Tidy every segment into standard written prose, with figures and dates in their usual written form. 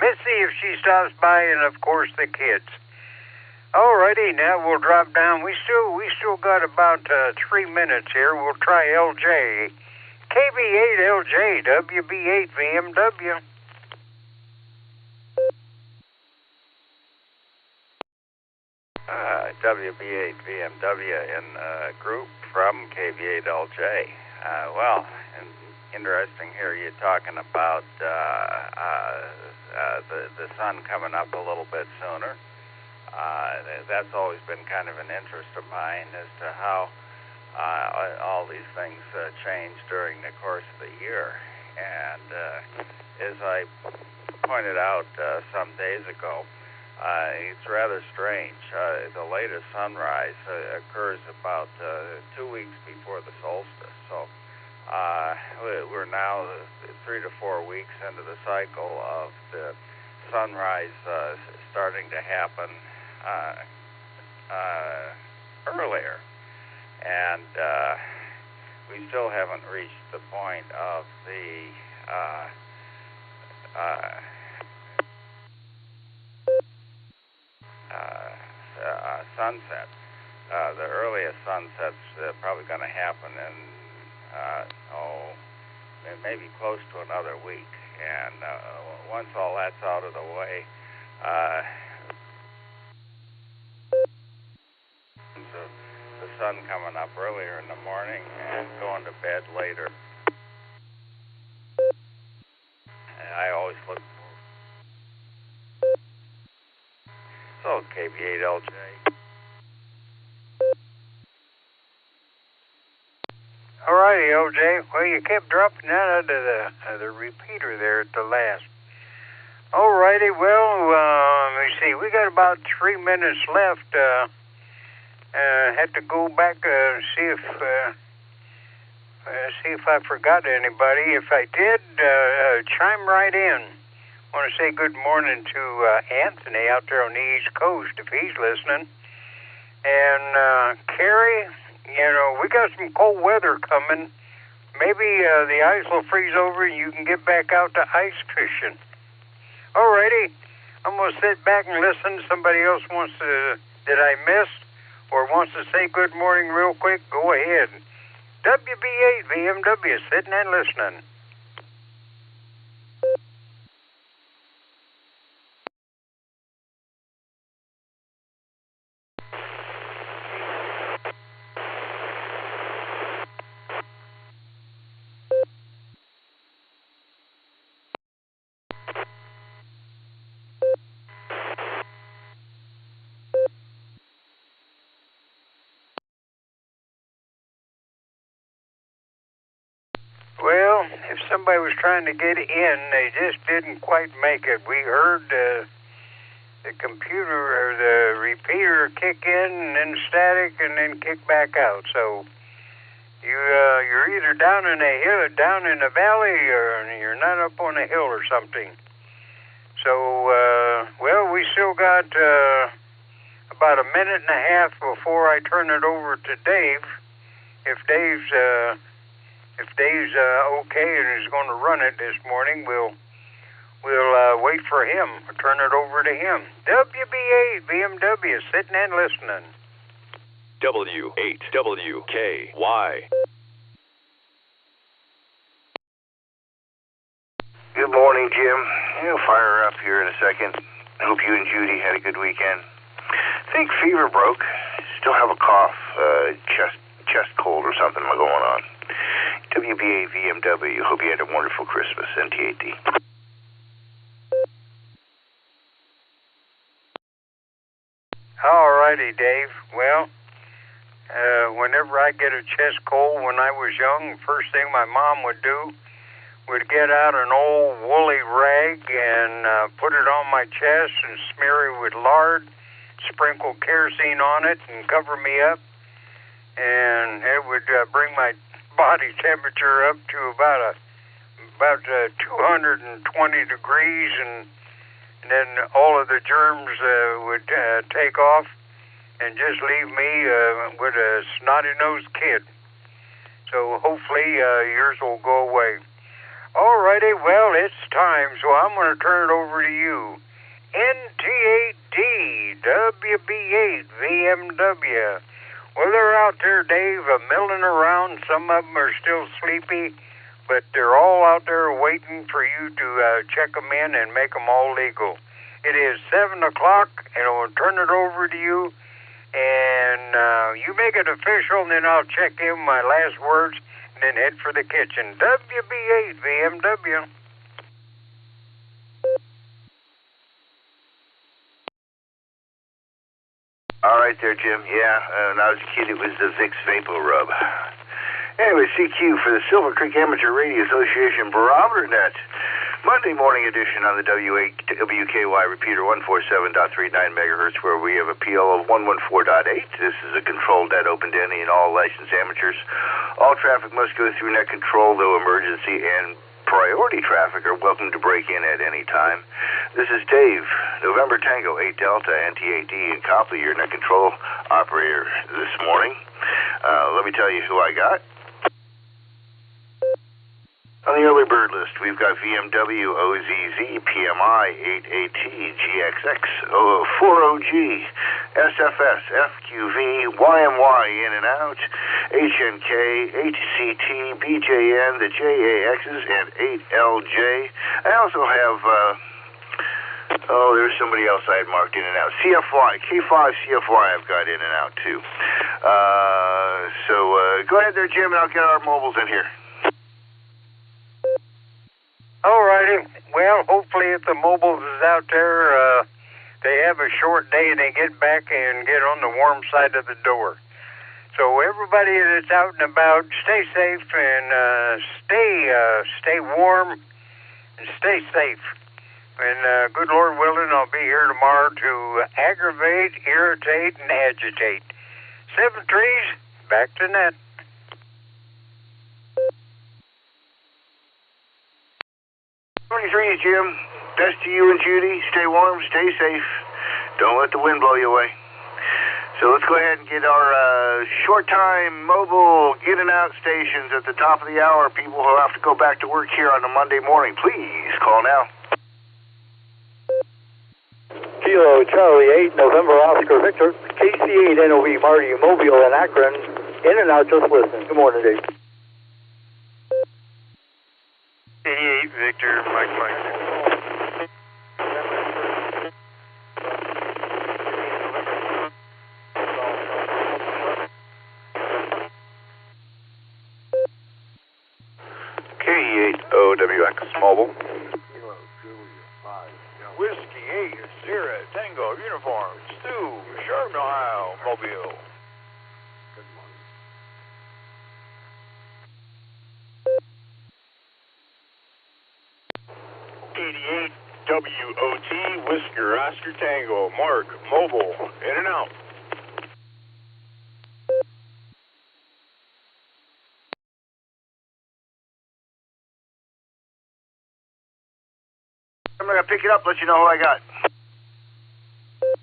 Missy if she stops by, and of course the kids. Alrighty, now we'll drop down. We still got about 3 minutes here. We'll try LJ. KB8LJ, WB8VMW. WB8VMW in group from KB8LJ. Well, interesting here you're talking about the sun coming up a little bit sooner. That's always been kind of an interest of mine as to how all these things change during the course of the year. And as I pointed out some days ago, it's rather strange. The latest sunrise occurs about 2 weeks before the solstice. So we're now 3 to 4 weeks into the cycle of the sunrise starting to happen earlier. And we still haven't reached the point of the sunset. The earliest sunset's probably going to happen in maybe close to another week. And once all that's out of the way, the sun coming up earlier in the morning and going to bed later. And I always look forward. So, KB8LJ. Alrighty, LJ. Well, you kept dropping out of the repeater there at the last. Alrighty, well, let me see. We got about 3 minutes left. Had to go back see if I forgot anybody. If I did, chime right in. I want to say good morning to Anthony out there on the East Coast, if he's listening. And Carrie, we got some cold weather coming. Maybe the ice will freeze over and you can get back out to ice fishing. Alrighty, I'm going to sit back and listen. Somebody else wants to, did I miss or wants to say good morning real quick? Go ahead. WB8 VMW, sitting and listening. Well, if somebody was trying to get in, they just didn't quite make it. We heard the computer or the repeater kick in and then static and then kick back out. So you're either down in a hill, down in a valley, or you're not up on a hill or something. So well, we still got about a minute and a half before I turn it over to Dave. If Dave's okay and is going to run it this morning, we'll wait for him. Turn it over to him. WB8 BMW, sitting and listening. W8WKY. Good morning, Jim. You'll fire up here in a second. Hope you and Judy had a good weekend. I think fever broke. Still have a cough, chest cold or something going on. WBA VMW, hope you had a wonderful Christmas. NTAD. All righty, Dave. Well, whenever I get a chest cold when I was young, first thing my mom would do would get out an old woolly rag and put it on my chest and smear it with lard, sprinkle kerosene on it and cover me up. And it would bring my body temperature up to about 220 degrees, and then all of the germs would take off and just leave me with a snotty-nosed kid. So hopefully yours will go away. Alrighty, well, it's time, so I'm going to turn it over to you. NT8D, WB8, VMW. Well, they're out there, Dave, milling around. Some of them are still sleepy, but they're all out there waiting for you to check them in and make them all legal. It is 7 o'clock, and I'll turn it over to you, and you make it official, and then I'll check in my last words, and then head for the kitchen. WB8, VMW. All right there, Jim. Yeah, when I was a kid, it was the Vicks Vapor Rub. Anyway, CQ for the Silvercreek Amateur Radio Association Barometer Net. Monday morning edition on the WKY repeater 147.39 megahertz, where we have a PL of 114.8. This is a controlled net open to any and all licensed amateurs. All traffic must go through net control, though emergency and priority traffic are welcome to break in at any time. This is Dave, November Tango 8 Delta, NT8D, and Copley, your net control operator this morning. Let me tell you who I got. On the early bird list, we've got VMW, OZZ, PMI, 8AT, GXX, 40G, SFS, FQV, YMY, in and out, HNK, HCT, BJN, the JAXs, and 8LJ. I also have, there's somebody else I had marked in and out. CFY, K5 CFY I've got in and out, too. So go ahead there, Jim, and I'll get our mobiles in here. Alrighty. Well, hopefully if the mobiles is out there, they have a short day and they get back and get on the warm side of the door. So everybody that's out and about, stay safe and stay warm and stay safe. And good Lord willing, I'll be here tomorrow to aggravate, irritate, and agitate. 7 trees, back to net. 23, Jim. Best to you and Judy. Stay warm, stay safe. Don't let the wind blow you away. So let's go ahead and get our short time mobile in and out stations at the top of the hour. People who have to go back to work here on a Monday morning, please call now. Kilo Charlie 8, November Oscar Victor, KC8 NOV Marty Mobile and Akron. In and out, just listen. Good morning, Dave. 88 Victor, Mike. K8OWX Mobile. Whiskey 8 Sierra Tango Uniform Stu Sherman, Ohio Mobile. Good morning. 88 WOT Whisker Oscar Tango Mark Mobile in and out. I'm going to pick it up, let you know who I got.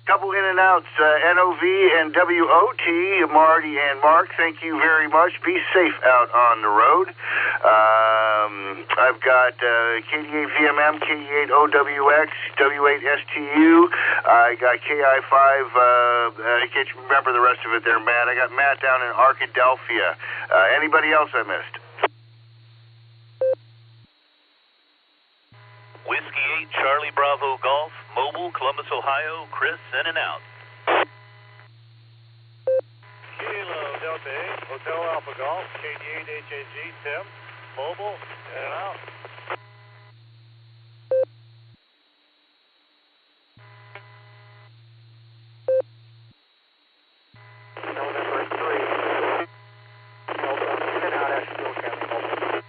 Couple in and outs, NOV and WOT, Marty and Mark, thank you very much. Be safe out on the road. I've got KD8 VMM, KD8 OWX, W8 STU. I got KI5, I can't remember the rest of it there, Matt. I got Matt down in Arkadelphia. Anybody else I missed? Whiskey 8 Charlie Bravo Golf, Mobile, Columbus, Ohio, Chris, in and out. Kilo Delta 8 Hotel Alpha Golf, KD8 HAG Tim, Mobile, in and out. November 3. In and out, Asheville County Mobile.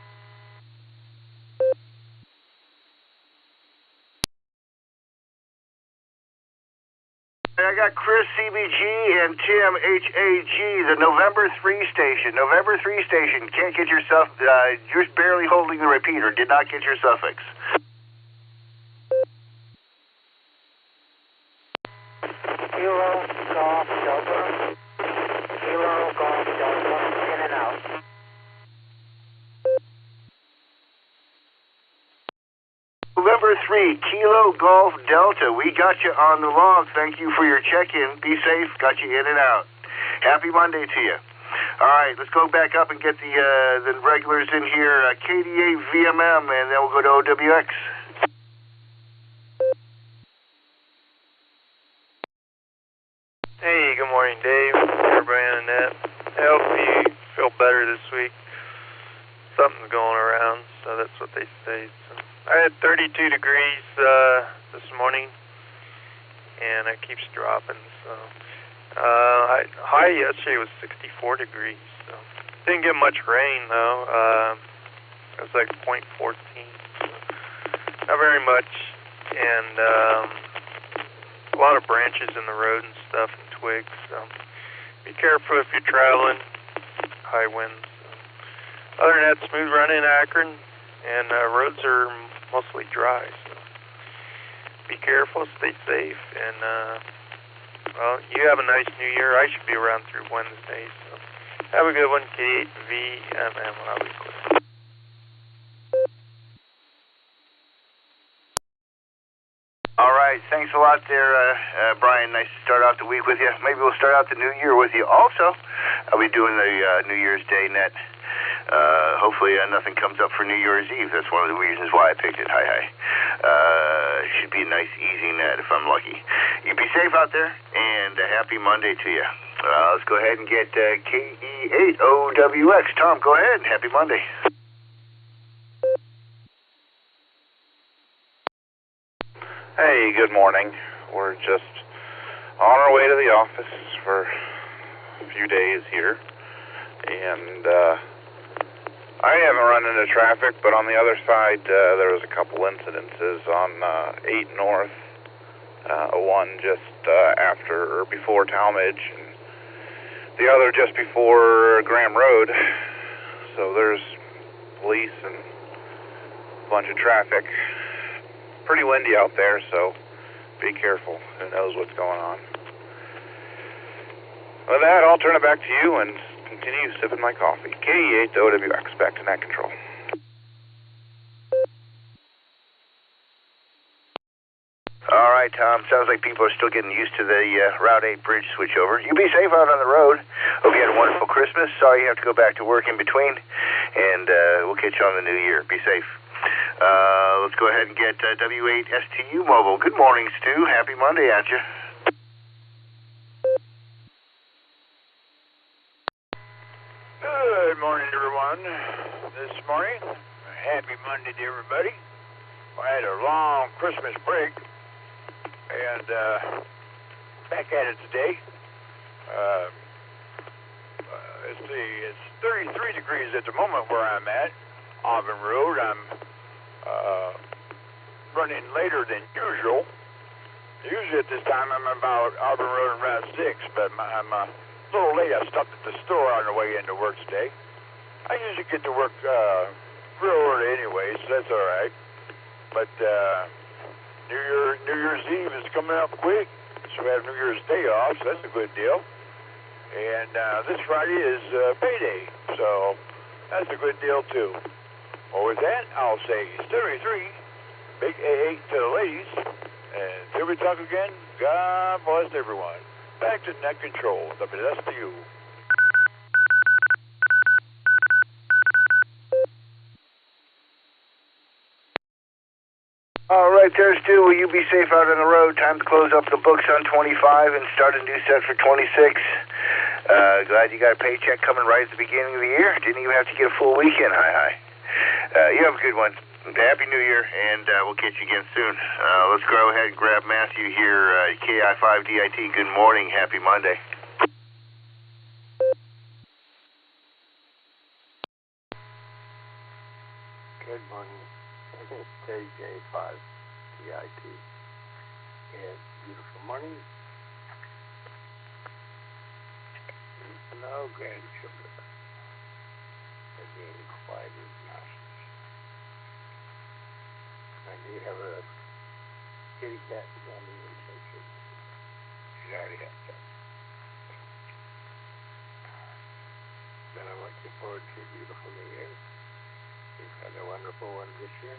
I got Chris CBG and Tim HAG, the November 3 station. November 3 station. Can't get your just barely holding the repeater. Did not get your suffix. Kilo Golf Delta. Kilo Golf Delta. In and out. Kilo Golf Delta. We got you on the log. Thank you for your check-in. Be safe. Got you in and out. Happy Monday to you. All right, let's go back up and get the regulars in here. KDA VMM, and then we'll go to OWX. Hey, good morning, Dave. Everybody on the net. I hope you feel better this week. Something's going around, so that's what they say. So I had 32 degrees this morning, and it keeps dropping. So high yesterday was 64 degrees. So didn't get much rain though. It was like 0.14. So not very much, and a lot of branches in the road and stuff and twigs. So be careful if you're traveling. High winds. Other than that, smooth running in Akron, and roads are mostly dry. So be careful, stay safe, and well, you have a nice New Year. I should be around through Wednesday, so have a good one. K8VMM. I'll be clear. All right, thanks a lot there, Brian. Nice to start out the week with you. Maybe we'll start out the new year with you also. I'll be doing the New Year's Day net. Hopefully nothing comes up for New Year's Eve. That's one of the reasons why I picked it. Hi. Should be a nice, easy net if I'm lucky. You be safe out there, and a happy Monday to you. Let's go ahead and get KE8OWX. Tom, go ahead. Happy Monday. Hey, good morning. We're just on our way to the office for a few days here, and I haven't run into traffic, but on the other side, there was a couple incidences on 8 North, one just after or before Talmadge, and the other just before Graham Road. So there's police and a bunch of traffic. Pretty windy out there, so be careful. Who knows what's going on? With that, I'll turn it back to you and continue sipping my coffee. KE8OWX, back to net control. All right, Tom. Sounds like people are still getting used to the Route 8 bridge switchover. You be safe out on the road. Hope you had a wonderful Christmas. Sorry you have to go back to work in between. And we'll catch you on the new year. Be safe. Let's go ahead and get W8STU Mobile. Good morning, Stu. Happy Monday at you. Good morning, everyone. This morning, happy Monday to everybody. I had a long Christmas break, and back at it today. Let's see, it's 33 degrees at the moment where I'm at, Auburn Road. I'm running later than usual. Usually at this time I'm about Auburn Road and Route 6, but I'm a little late. I stopped at the store on the way into work today. I usually get to work real early anyway, so that's all right. But New Year's Eve is coming up quick, so we have New Year's Day off, so that's a good deal. And this Friday is payday, so that's a good deal too. Well, with that, I'll say 73, big A8 to the ladies, and till we talk again, God bless everyone. Back to net control, WSTU. All right, there, Stu. Will you be safe out on the road? Time to close up the books on 25 and start a new set for 26. Glad you got a paycheck coming right at the beginning of the year. Didn't even have to get a full weekend. Hi. You have a good one. Happy New Year, and we'll catch you again soon. Let's go ahead and grab Matthew here, KI5DIT. Good morning. Happy Monday. Good morning. It's KJ5DIT. And beautiful morning. No grandchildren. They're being quiet and obnoxious. I do have a kitty cat down in the kitchen. She's already got that. But I'm looking forward to a beautiful new year. We've had a wonderful one this year.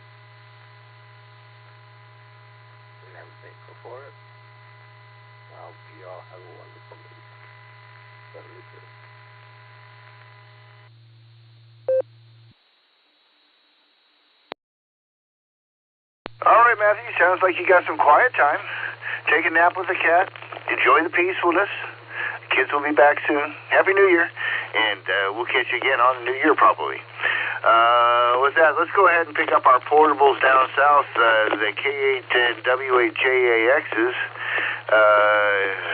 Thankful for it. I hope you all have a wonderful week. Certainly do. All right, Matthew, sounds like you got some quiet time. Take a nap with the cat. Enjoy the peacefulness. Kids will be back soon. Happy New Year. And we'll catch you again on the New Year, probably. With that, let's go ahead and pick up our portables down south, the K8 and W8JAXs.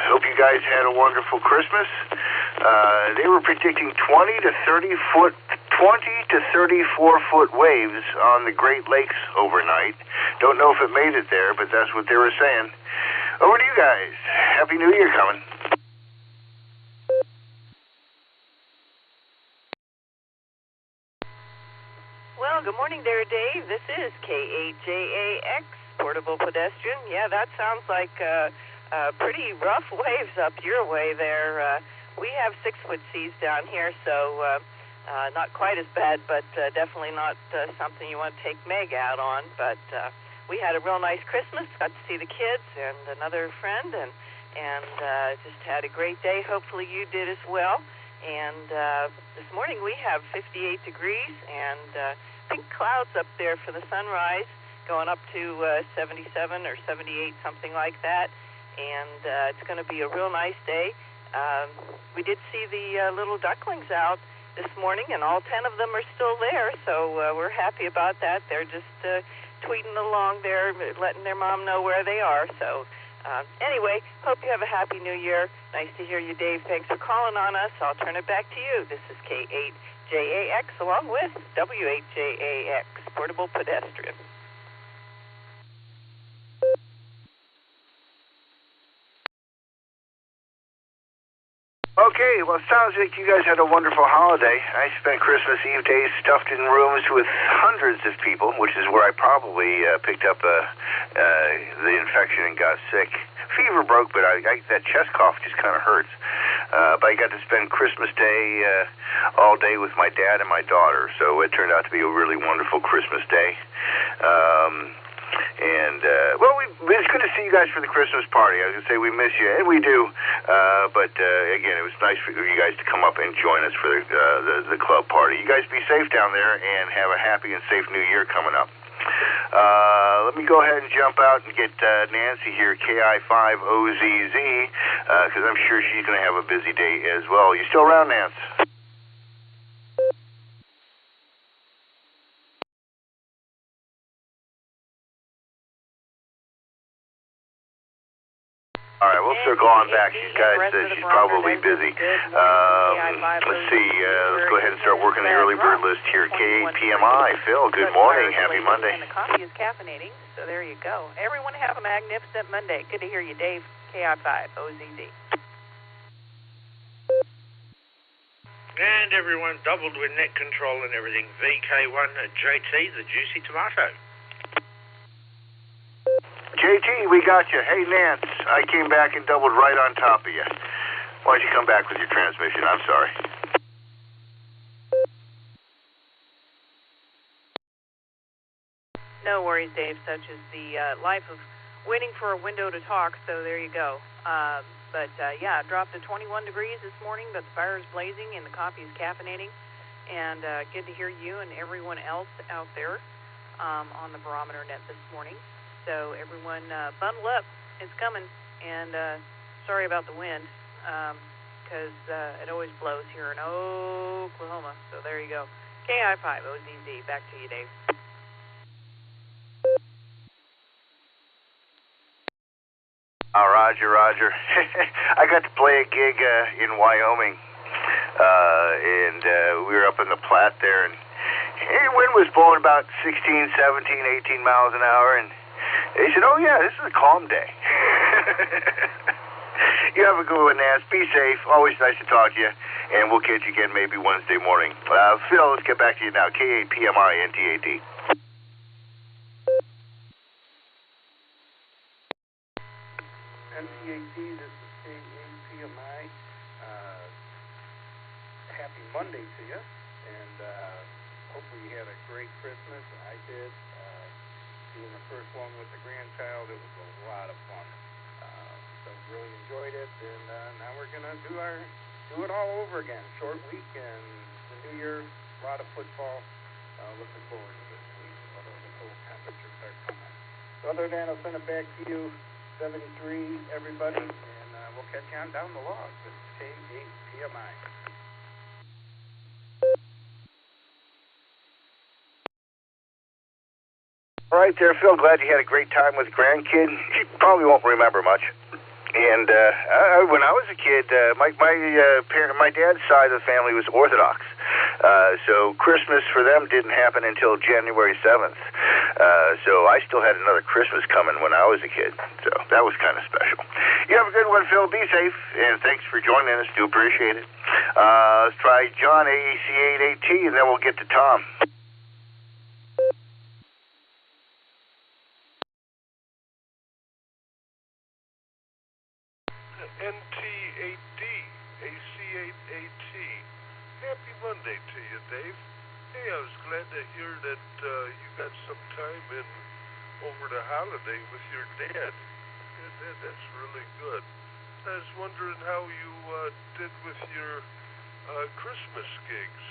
Hope you guys had a wonderful Christmas. They were predicting 20 to 34 foot waves on the Great Lakes overnight. Don't know if it made it there, but that's what they were saying. Over to you guys. Happy New Year coming. Well, good morning there, Dave. This is K8JAX, Portable Pedestrian. Yeah, that sounds like pretty rough waves up your way there. We have 6-foot seas down here, so not quite as bad, but definitely not something you want to take Meg out on. But we had a real nice Christmas, got to see the kids and another friend, and just had a great day. Hopefully you did as well. And this morning we have 58 degrees and pink clouds up there for the sunrise, going up to 77 or 78, something like that. And it's going to be a real nice day. We did see the little ducklings out this morning, and all 10 of them are still there, so we're happy about that. They're just tweeting along there, letting their mom know where they are. So anyway, hope you have a happy New Year. Nice to hear you, Dave. Thanks for calling on us. I'll turn it back to you. This is K8JAX along with W8JAX, Portable Pedestrian. Okay, well, it sounds like you guys had a wonderful holiday. I spent Christmas Eve days stuffed in rooms with hundreds of people, which is where I probably picked up the infection and got sick. Fever broke, but that chest cough just kind of hurts. But I got to spend Christmas Day all day with my dad and my daughter, so it turned out to be a really wonderful Christmas day. Well, it's good to see you guys for the Christmas party. I was going to say we miss you, and we do. But again, it was nice for you guys to come up and join us for the club party. You guys be safe down there, and have a happy and safe New Year coming up. Let me go ahead and jump out and get Nancy here, KI5OZZ, because I'm sure she's going to have a busy day as well. You still around, Nance? All right, we'll circle on back. She's probably busy. Let's see. Let's go ahead and start working the early bird list here. K8PMI. Phil, good morning. Happy Monday. And the coffee is caffeinating, so there you go. Everyone have a magnificent Monday. Good to hear you, Dave. KI5OZZ. And everyone doubled with net control and everything. VK1JT, the juicy tomato. JT, we got you. Hey, Nance, I came back and doubled right on top of you. Why'd you come back with your transmission? I'm sorry. No worries, Dave. Such is the life of waiting for a window to talk, so there you go. Yeah, it dropped to 21 degrees this morning, but the fire is blazing and the coffee is caffeinating. And good to hear you and everyone else out there on the Barometer Net this morning. So everyone bundle up. It's coming. And sorry about the wind, because it always blows here in Oklahoma. So there you go. KI5OZZ. Back to you, Dave. Roger. I got to play a gig in Wyoming, and we were up in the Platte there, and the wind was blowing about 16, 17, 18 miles an hour, and they said, oh yeah, this is a calm day. You have a good one, Nance. Be safe. Always nice to talk to you, and we'll catch you again maybe Wednesday morning. Phil, let's get back to you now. K8PMI-NTAD. NTAD, this is K8PMI. Happy Monday to you, and hopefully you had a great Christmas. I did. Doing the first one with the grandchild, it was a lot of enjoyed it, and now we're gonna do it all over again. Short week and the New Year, a lot of football. Looking forward to this week, although the cold temperatures are coming. So other than that, I'll send it back to you, 73, everybody, and we'll catch you on down the log. This is K8PMI. All right there, Phil. Glad you had a great time with grandkid. She probably won't remember much. And when I was a kid, my dad's side of the family was Orthodox. So Christmas for them didn't happen until January 7th. So I still had another Christmas coming when I was a kid. So that was kind of special. You have a good one, Phil. Be safe, and thanks for joining us. Do appreciate it. Let's try John, AAC88T, and then we'll get to Tom. NT8D, AC8AT. Happy Monday to you, Dave. Hey, I was glad to hear that you got some time in over the holiday with your dad. That's really good. I was wondering how you did with your Christmas gigs.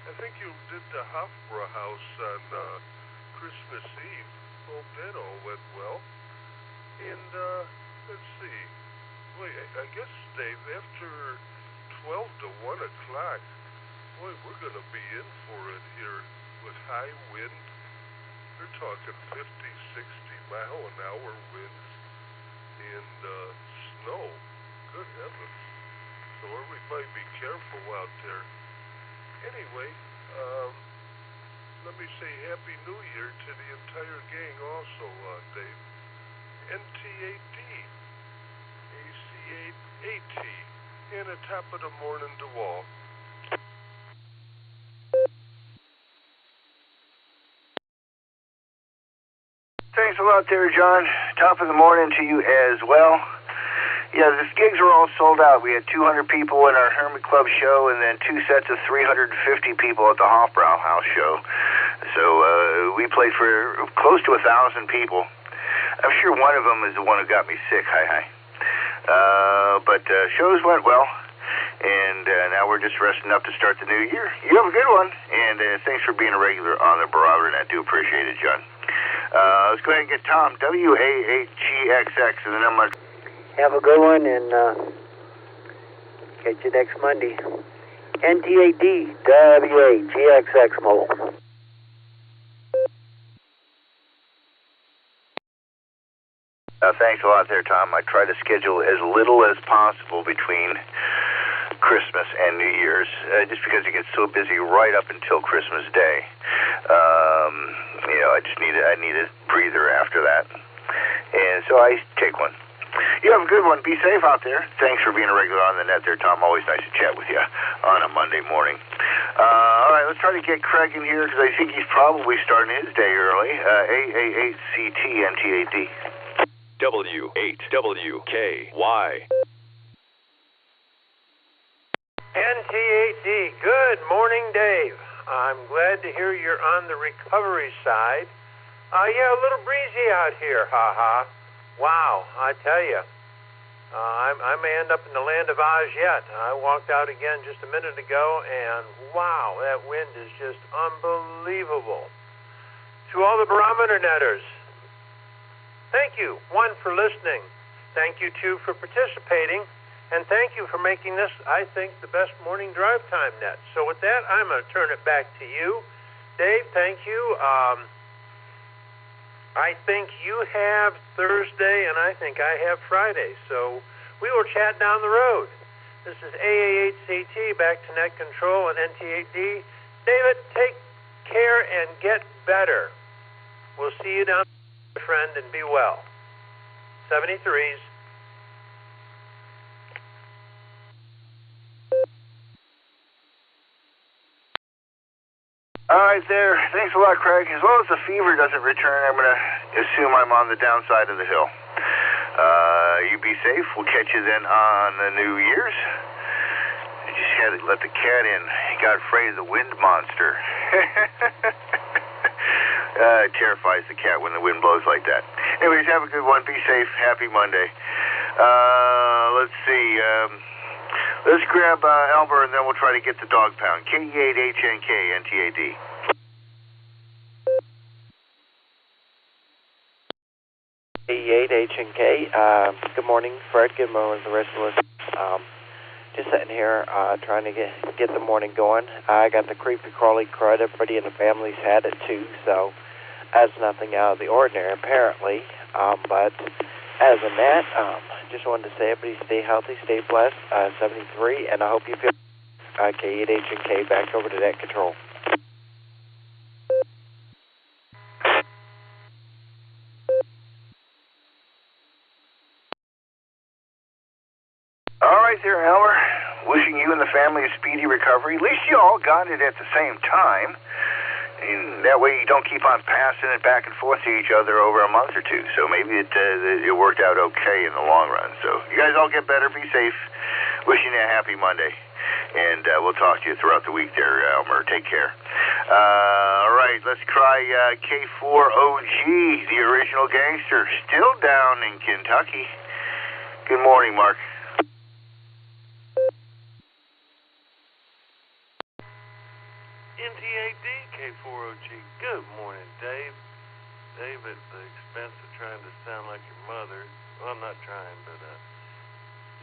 I think you did the Hofbräu House on Christmas Eve. Hope that all went well. And let's see. Wait, I guess, Dave, after 12 to 1 o'clock, boy, we're going to be in for it here with high wind. They're talking 50, 60 mile-an-hour winds and snow. Good heavens. So everybody be careful out there. Anyway, let me say Happy New Year to the entire gang also, Dave. NT8D. AC8AT, and a top of the morning to all. Thanks a lot there, John. Top of the morning to you as well. Yeah, the gigs were all sold out. We had 200 people in our Hermit Club show, and then 2 sets of 350 people at the Hofbräu House show. So we played for close to 1,000 people. I'm sure one of them is the one who got me sick. Hi. But shows went well, and now we're just resting up to start the new year. You have a good one, and thanks for being a regular on the Barometer Net. Do appreciate it, John. Let's go ahead and get Tom, WA8GXX, and then I'm going to... Have a good one, and catch you next Monday. NT8D, WA8GXX mobile. Thanks a lot there, Tom. I try to schedule as little as possible between Christmas and New Year's, just because it gets so busy right up until Christmas Day. I need a breather after that, and so I take one. You have a good one. Be safe out there. Thanks for being a regular on the net there, Tom. Always nice to chat with you on a Monday morning. All right, let's try to get Craig in here, because I think he's probably starting his day early. AA8CT NT8D. W8WKY. NT8D, good morning, Dave. I'm glad to hear you're on the recovery side. Yeah, a little breezy out here, ha. Wow, I tell you, I may end up in the land of Oz yet. I walked out again just a minute ago, and wow, that wind is just unbelievable. To all the Barometer Netters, thank you, one, for listening. Thank you, two, for participating. And thank you for making this, I think, the best morning drive time net. So with that, I'm going to turn it back to you. Dave, thank you. I think you have Thursday, and I think I have Friday. So we will chat down the road. This is AA8CT, back to net control, and NT8D. David, take care and get better. We'll see you down there, friend, and be well. 73s. All right there. Thanks a lot, Craig. As long as the fever doesn't return, I'm going to assume I'm on the downside of the hill. You be safe. We'll catch you then on the New Year's. I just had to let the cat in. He got afraid of the wind monster. Terrifies the cat when the wind blows like that. Anyways, have a good one. Be safe. Happy Monday. Let's see. Let's grab Elmer, and then we'll try to get the dog pound. K8HNK, NTAD. K8HNK. Good morning, Fred. Good morning, the rest of us. Just sitting here trying to get the morning going. I got the creepy crawly crud. Everybody in the family's had it too, so that's nothing out of the ordinary apparently. But as a that, just wanted to say everybody stay healthy, stay blessed. 73, and I hope you feel K8HNK back over to net control. All right there, Elmer. Wishing you and the family a speedy recovery. At least you all got it at the same time. And that way you don't keep on passing it back and forth to each other over a month or two. So maybe it worked out okay in the long run. So you guys all get better. Be safe. Wishing you a happy Monday. And we'll talk to you throughout the week there, Elmer. Take care. All right, let's try K4OG, the original gangster. Still down in Kentucky. Good morning, Mark. NTAD K4OG. Good morning, Dave. Dave, at the expense of trying to sound like your mother, well, I'm not trying, but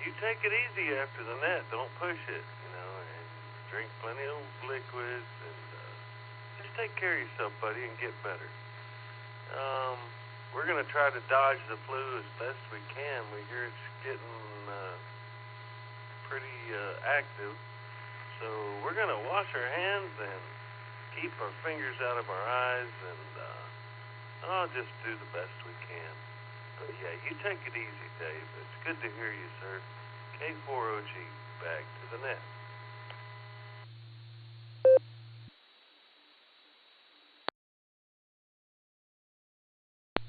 you take it easy after the net. Don't push it, and drink plenty of liquids, and just take care of yourself, buddy, and get better. We're going to try to dodge the flu as best we can. We hear it's getting pretty active. So we're going to wash our hands and keep our fingers out of our eyes and just do the best we can. But yeah, you take it easy, Dave. It's good to hear you, sir. K4OG, back to the net.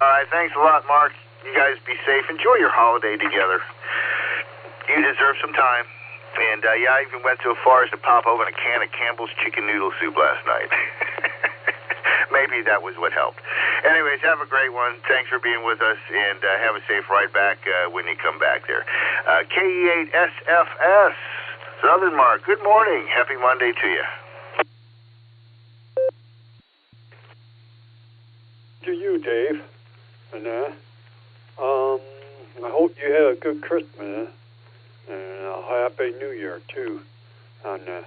All right, thanks a lot, Mark. You guys be safe. Enjoy your holiday together. You deserve some time. And, I even went so far as to pop open a can of Campbell's chicken noodle soup last night. Maybe that was what helped. Anyways, have a great one. Thanks for being with us, and have a safe ride back when you come back there. K8SFS, Southern Mark, good morning. Happy Monday to you. To you, Dave. And I hope you had a good Christmas. And a Happy New Year, too. And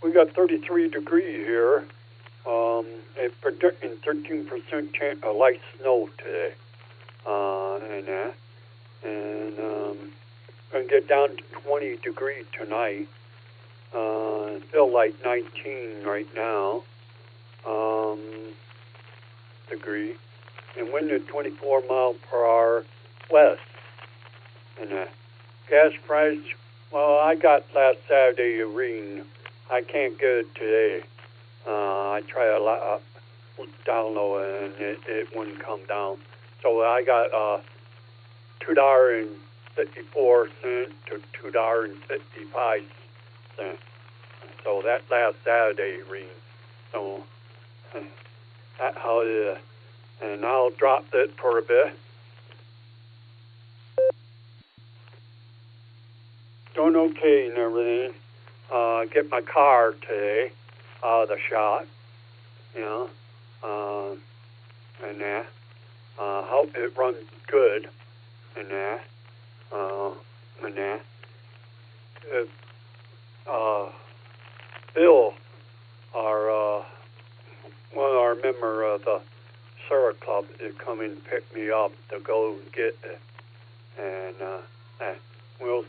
we got 33 degrees here. It's predicting 13% chance of light snow today. And going to get down to 20 degrees tonight. Still like 19 right now. Degree. And wind at 24 miles per hour west. And gas price, well, I got last Saturday a reading. I can't get it today. I tried a lot download and it wouldn't come down. So I got $2.54 to $2.55. So that last Saturday reading. So that's how it is. And I'll drop it for a bit. Doing okay and everything. Get my car today out of the shop, and that. Hope it runs good, and that. Bill, one of our members of the Sarah Club, is coming to pick me up to go get it, and we'll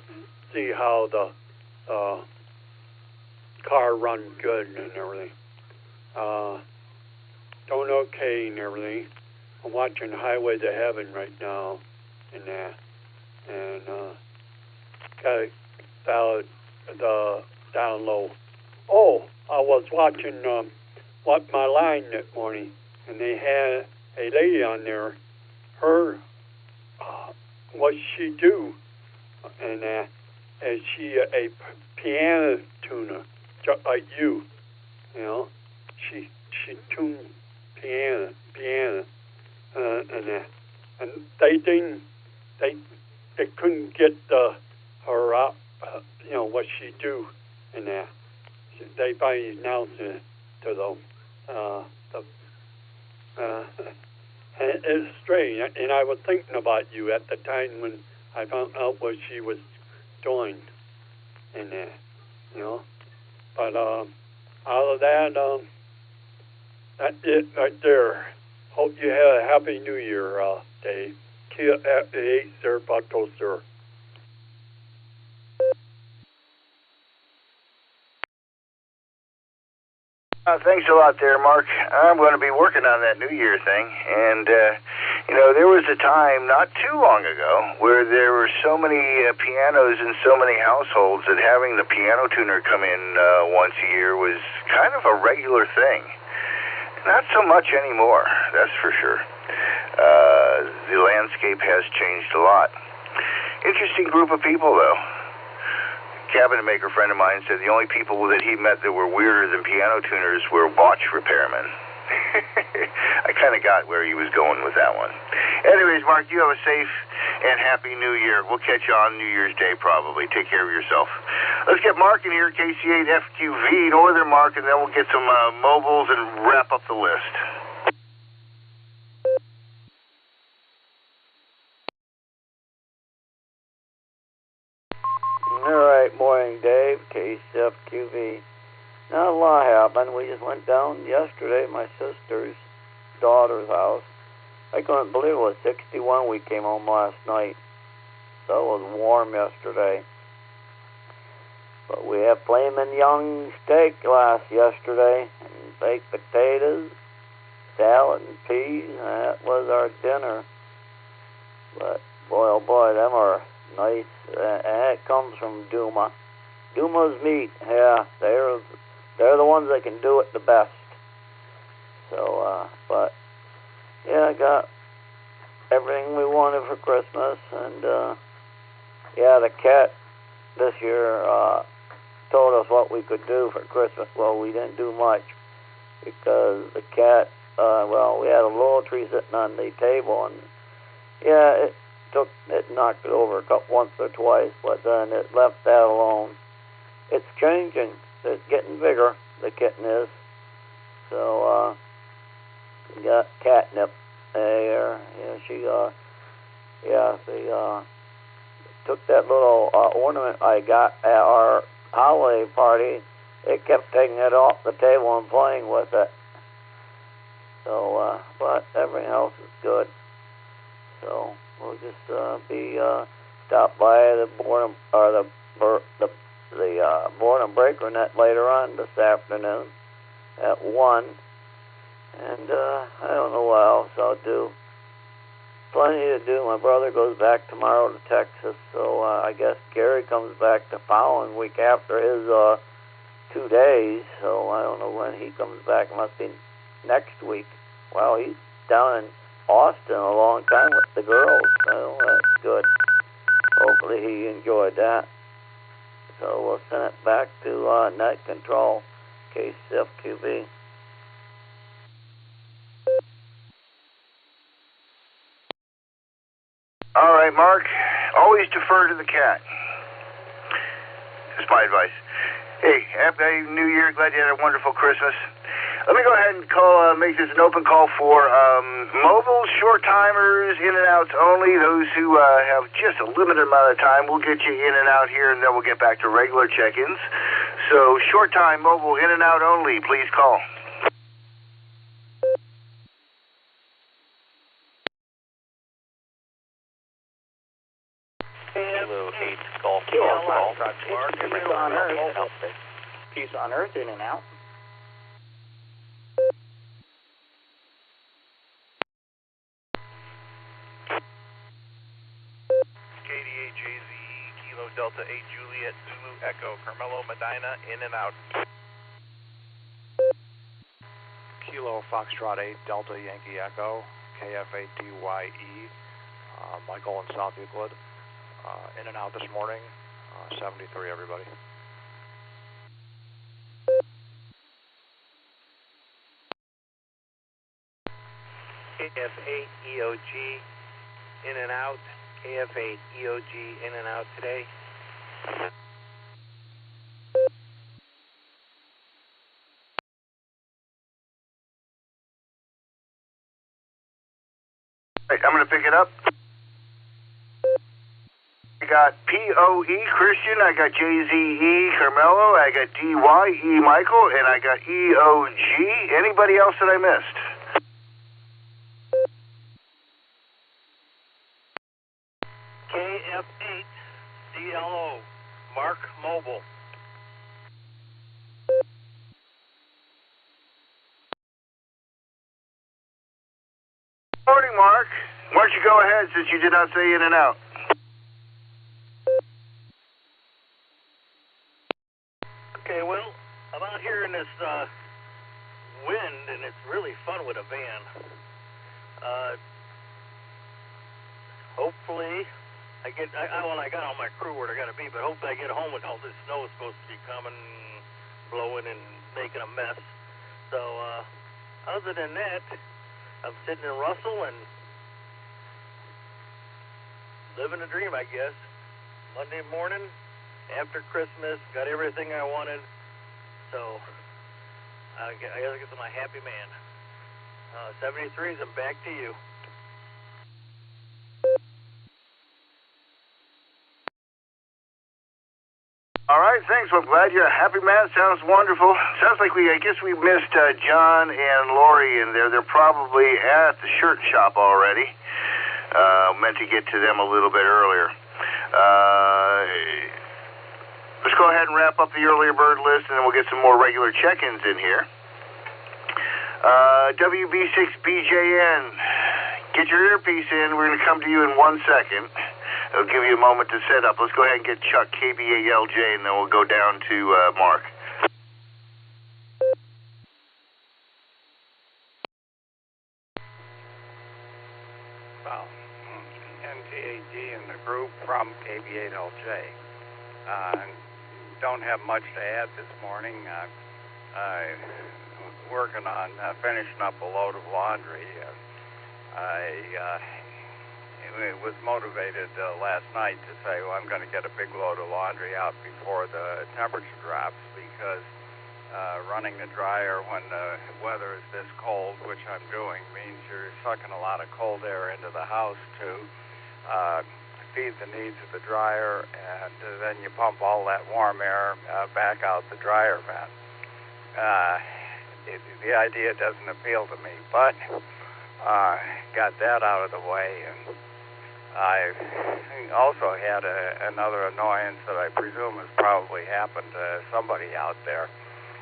see how the car runs good and everything. Doing okay and everything. I'm watching Highway to Heaven right now and that. And got the down low. Oh, I was watching My Line this morning, and they had a lady on there. Her, what she do, and is she a piano tuner, just like you? she tuned piano, and they couldn't get her up, what she do, and they finally announced it to them. It's strange, and I was thinking about you at the time when I found out what she was doing, and But out of that, that's it right there. Hope you have a happy New Year, Dave. Kia at the 8, sir, Bato, sir. Thanks a lot there, Mark. I'm going to be working on that New Year thing. And, there was a time not too long ago where there were so many pianos in so many households that having the piano tuner come in once a year was kind of a regular thing. Not so much anymore, that's for sure. The landscape has changed a lot. Interesting group of people, though. Cabinet maker friend of mine said the only people that he met that were weirder than piano tuners were watch repairmen. I kind of got where he was going with that one. Anyways, Mark, you have a safe and happy New Year. We'll catch you on New Year's Day probably. Take care of yourself. Let's get Mark in here, KC8FQV, Northern Mark, and then we'll get some mobiles and wrap up the list. All right, morning, Dave, KCFQV. Not a lot happened. We just went down yesterday to my sister's daughter's house. I couldn't believe it was 61. We came home last night. So it was warm yesterday. But we had flaming young steak yesterday, and baked potatoes, salad, and peas, and that was our dinner. But boy, oh boy, them are nice. And it comes from Duma. Duma's meat, yeah, they're the ones that can do it the best. So, but yeah, I got everything we wanted for Christmas, and yeah, the cat this year told us what we could do for Christmas. Well, we didn't do much because the cat, we had a little tree sitting on the table, and yeah, it knocked it over once or twice, but then it left that alone. It's changing. It's getting bigger, the kitten is. So, we got catnip there. Yeah, she took that little ornament I got at our holiday party. It kept taking it off the table and playing with it. So, but everything else is good. So we'll just stop by the Boredom Breaker Net later on this afternoon at 1. And I don't know what else I'll do. Plenty to do. My brother goes back tomorrow to Texas, so I guess Gary comes back the following week after his 2 days. So I don't know when he comes back. It must be next week. Well, he's down in Austin a long time with the girls, so that's good. Hopefully he enjoyed that. So we'll send it back to Net Control, KCFQB. All right, Mark. Always defer to the cat. That's my advice. Hey, happy New Year. Glad you had a wonderful Christmas. Let me go ahead and make this an open call for mobile, short timers, in and outs only. Those who have just a limited amount of time, we'll get you in and out here, and then we'll get back to regular check-ins. So short time, mobile, in and out only. Please call. Kilo 8 Golf. Peace on Earth, in and out. KDAJZ, Kilo Delta 8 Juliet Zulu Echo, Carmelo Medina, in and out. Kilo Foxtrot 8 Delta Yankee Echo, KF8DYE, Michael in South Euclid, in and out this morning, 73 everybody. KF8EOG in and out. KF8EOG in and out today. I'm going to pick it up. I got POE Christian, I got JZE Carmelo, I got DYE Michael, and I got EOG. Anybody else that I missed? KF8 DLO Mark Mobile. Morning, Mark. Why don't you go ahead since you did not say in and out? Okay, well, I'm out here in this wind, and it's really fun with a van. Hopefully, I got all my crew where they got to be, but hopefully I get home when all this snow is supposed to be coming, blowing, and making a mess. So, other than that, I'm sitting in Russell and living a dream, I guess. Monday morning, after Christmas, got everything I wanted. So, I gotta get to my happy man. 73s, I'm back to you. All right, thanks. Well, I'm glad you're a happy man. Sounds wonderful. Sounds like I guess we missed John and Lori in there. They're probably at the shirt shop already. Meant to get to them a little bit earlier. Let's go ahead and wrap up the earlier bird list, and then we'll get some more regular check-ins in here. WB6BJN, get your earpiece in. We're going to come to you in 1 second. It'll give you a moment to set up. Let's go ahead and get Chuck, KBALJ, and then we'll go down to Mark. Well, NTAD and the group from KB8LJ. Don't have much to add this morning. I'm working on finishing up a load of laundry. I was motivated last night to say, well, I'm going to get a big load of laundry out before the temperature drops, because running the dryer when the weather is this cold, which I'm doing, means you're sucking a lot of cold air into the house to feed the needs of the dryer, and then you pump all that warm air back out the dryer vent. The idea doesn't appeal to me, but got that out of the way, and I also had another annoyance that I presume has probably happened to somebody out there.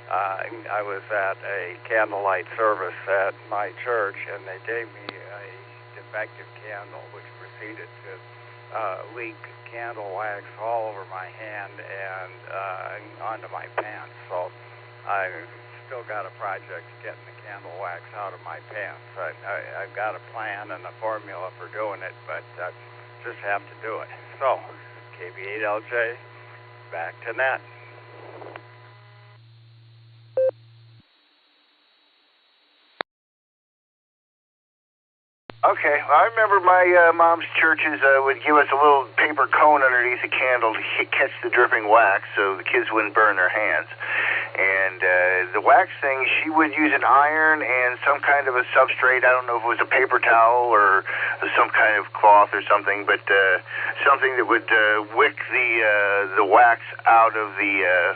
I was at a candlelight service at my church, and they gave me a defective candle, which proceeded to leak candle wax all over my hand and onto my pants. So I still got a project getting the candle wax out of my pants. I've got a plan and a formula for doing it, but just have to do it. So, KB8LJ, back to net. Okay, well, I remember my mom's churches would give us a little paper cone underneath the candle to catch the dripping wax so the kids wouldn't burn their hands. And the wax thing, she would use an iron and some kind of a substrate. I don't know if it was a paper towel or some kind of cloth or something, but something that would wick the wax out of the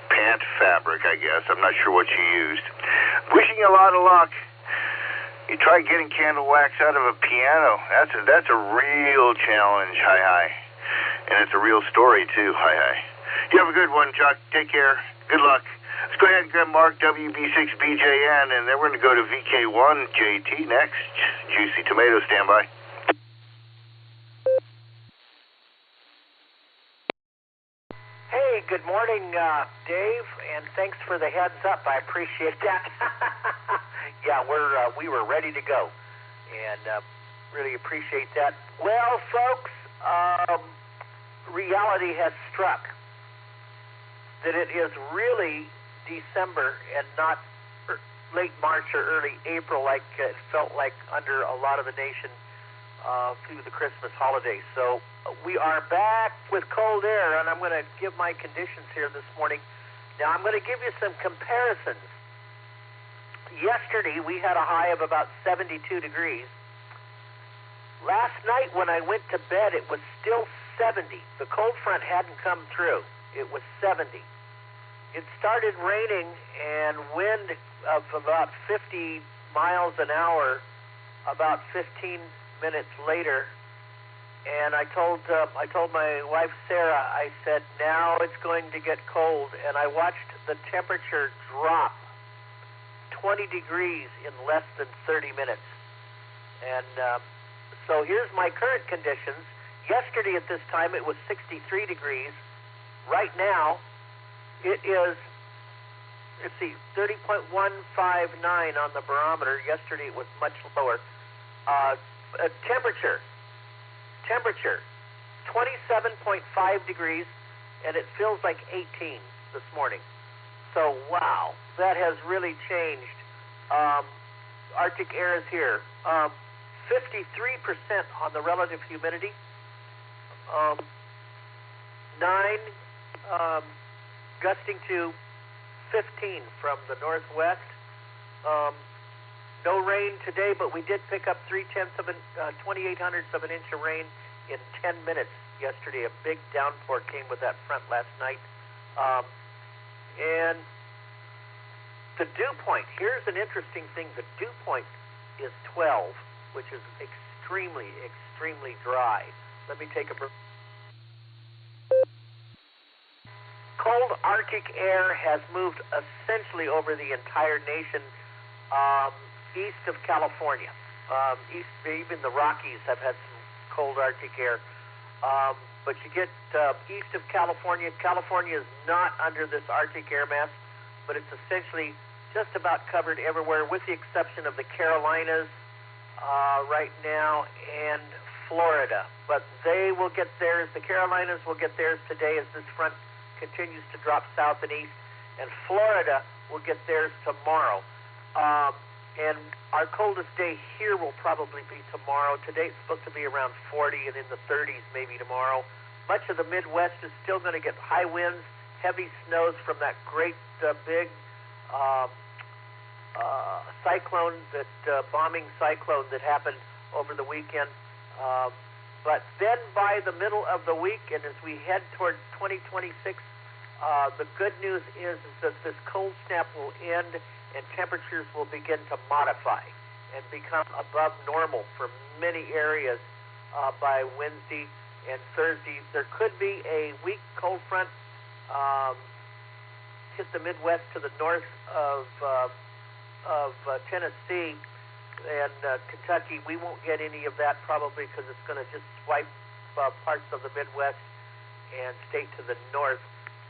pant fabric, I guess. I'm not sure what she used. Wishing you a lot of luck. You try getting candle wax out of a piano. That's a real challenge. Hi. And it's a real story, too. Hi. You have a good one, Chuck. Take care. Good luck. Let's go ahead and grab Mark, WB6BJN, and then we're going to go to VK1JT next. Juicy Tomato, standby. Hey, good morning, Dave, and thanks for the heads up. I appreciate that. Yeah, we were ready to go, and really appreciate that. Well, folks, reality has struck that it is really December and not late March or early April, like it felt like under a lot of the nation through the Christmas holidays. So we are back with cold air, and I'm going to give my conditions here this morning. Now, I'm going to give you some comparisons. Yesterday, we had a high of about 72 degrees. Last night, when I went to bed, it was still 70. The cold front hadn't come through. It was 70. It started raining and wind of about 50 miles an hour about 15 minutes later. And I told my wife Sarah, I said, now it's going to get cold. And I watched the temperature drop 20 degrees in less than 30 minutes. And so here's my current conditions. Yesterday at this time it was 63 degrees. Right now it is, let's see, 30.159 on the barometer. Yesterday it was much lower. Temperature 27.5 degrees, and it feels like 18 this morning. So wow, that has really changed. Arctic air is here. 53% on the relative humidity. 9 gusting to 15 from the northwest. No rain today, but we did pick up 0.28 of an inch of rain in 10 minutes yesterday. A big downpour came with that front last night. And the dew point, here's an interesting thing. The dew point is 12, which is extremely, extremely dry. Let me take a break. Cold Arctic air has moved essentially over the entire nation, east of California. Even the Rockies have had some cold Arctic air. But you get east of California. California is not under this Arctic air mass, but it's essentially just about covered everywhere, with the exception of the Carolinas right now and Florida. But they will get theirs. The Carolinas will get theirs today as this front continues to drop south and east, and Florida will get theirs tomorrow. And our coldest day here will probably be tomorrow. Today it's supposed to be around 40 and in the 30s maybe tomorrow. Much of the Midwest is still going to get high winds, heavy snows from that great big cyclone, bombing cyclone that happened over the weekend. But then by the middle of the week, and as we head toward 2026, the good news is that this cold snap will end and temperatures will begin to modify and become above normal for many areas by Wednesday and Thursday. There could be a weak cold front hit the Midwest to the north of Tennessee and Kentucky. We won't get any of that probably because it's going to just swipe parts of the Midwest and stay to the north.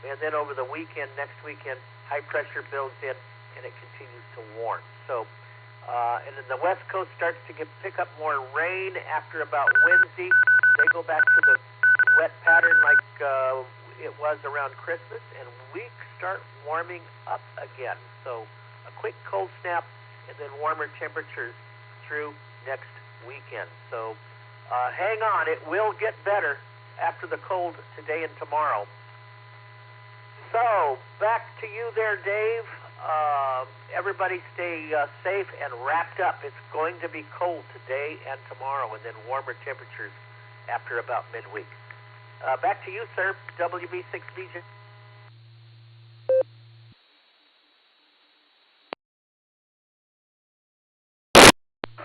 And then over the weekend, next weekend, high pressure builds in and it continues to warm. So, and then the West Coast starts to pick up more rain after about Wednesday. They go back to the wet pattern like it was around Christmas, and we start warming up again. So a quick cold snap and then warmer temperatures through next weekend. So hang on, it will get better after the cold today and tomorrow. So back to you there, Dave. Everybody stay safe and wrapped up. It's going to be cold today and tomorrow, and then warmer temperatures after about midweek. Back to you, sir. WB6DJ.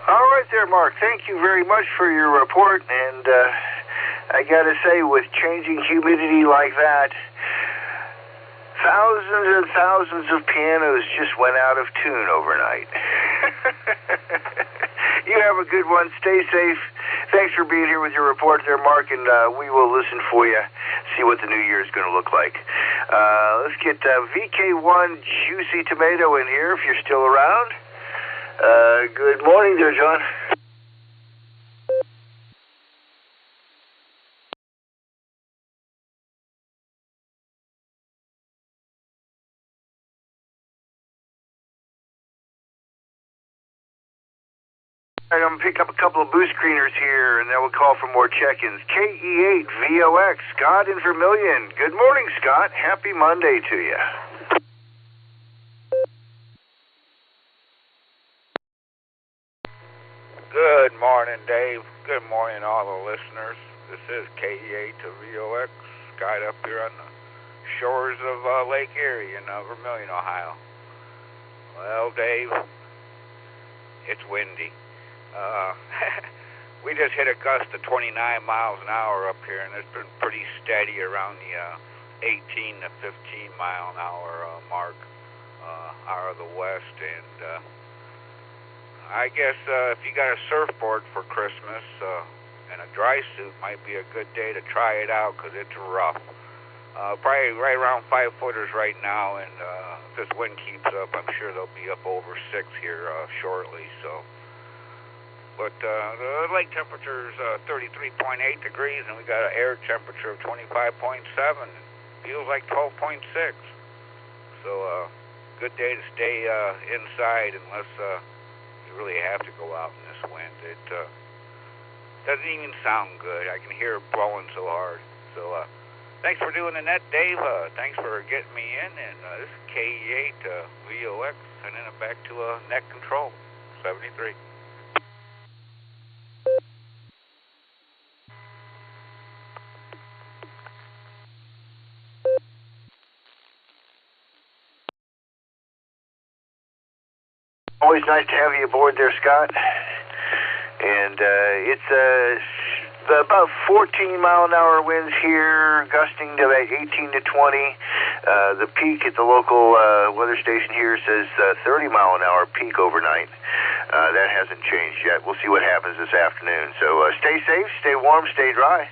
All right there, Mark. Thank you very much for your report. And I got to say, with changing humidity like that, thousands and thousands of pianos just went out of tune overnight. You have a good one. Stay safe. Thanks for being here with your report there, Mark, and we will listen for you, see what the new year is going to look like. Let's get VK1 Juicy Tomato in here if you're still around. Good morning there, John. All right, I'm going to pick up a couple of boost screeners here, and then we'll call for more check-ins. KE8VOX, Scott in Vermilion. Good morning, Scott. Happy Monday to you. Good morning, Dave. Good morning, all the listeners. This is KE8VOX, Scott up here on the shores of Lake Erie in Vermilion, Ohio. Well, Dave, it's windy. We just hit a gust of 29 miles an hour up here, and it's been pretty steady around the 18 to 15 mile an hour mark out of the west. And I guess if you got a surfboard for Christmas and a dry suit, might be a good day to try it out because it's rough. Probably right around 5-footers right now, and if this wind keeps up, I'm sure they'll be up over 6 here shortly. So. But the lake temperature is 33.8 degrees, and we got an air temperature of 25.7. Feels like 12.6. So, good day to stay inside unless you really have to go out in this wind. It doesn't even sound good. I can hear it blowing so hard. So, thanks for doing the net, Dave. Thanks for getting me in. And this is KE8VOX, sending it back to net control, 73. Always nice to have you aboard there, Scott. And it's about 14-mile-an-hour winds here, gusting to about 18 to 20. The peak at the local weather station here says 30-mile-an-hour peak overnight. That hasn't changed yet. We'll see what happens this afternoon. So stay safe, stay warm, stay dry.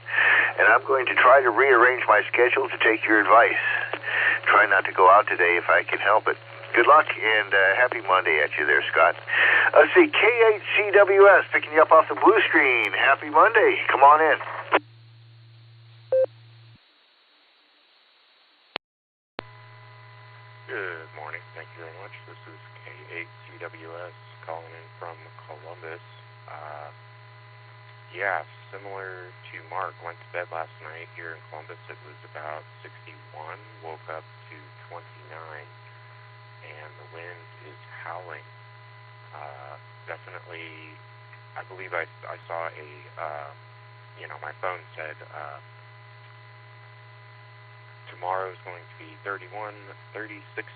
And I'm going to try to rearrange my schedule to take your advice. Try not to go out today if I can help it. Good luck, and happy Monday at you there, Scott. Let's see, K8CWS picking you up off the blue screen. Happy Monday. Come on in. Good morning. Thank you very much. This is K8CWS calling in from Columbus. Yeah, similar to Mark. Went to bed last night here in Columbus. It was about 61. Woke up to 29. And the wind is howling. Definitely, I believe I saw a, my phone said tomorrow is going to be 36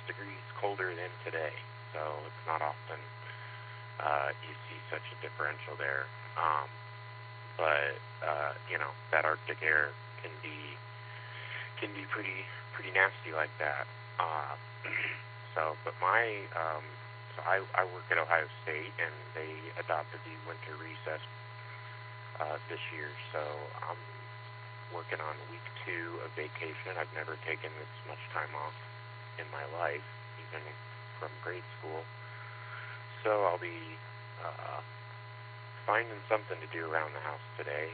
degrees colder than today. So it's not often you see such a differential there. But that Arctic air can be pretty nasty like that. But I work at Ohio State, and they adopted the winter recess this year, so I'm working on week 2 of vacation. I've never taken this much time off in my life, even from grade school. So I'll be finding something to do around the house today.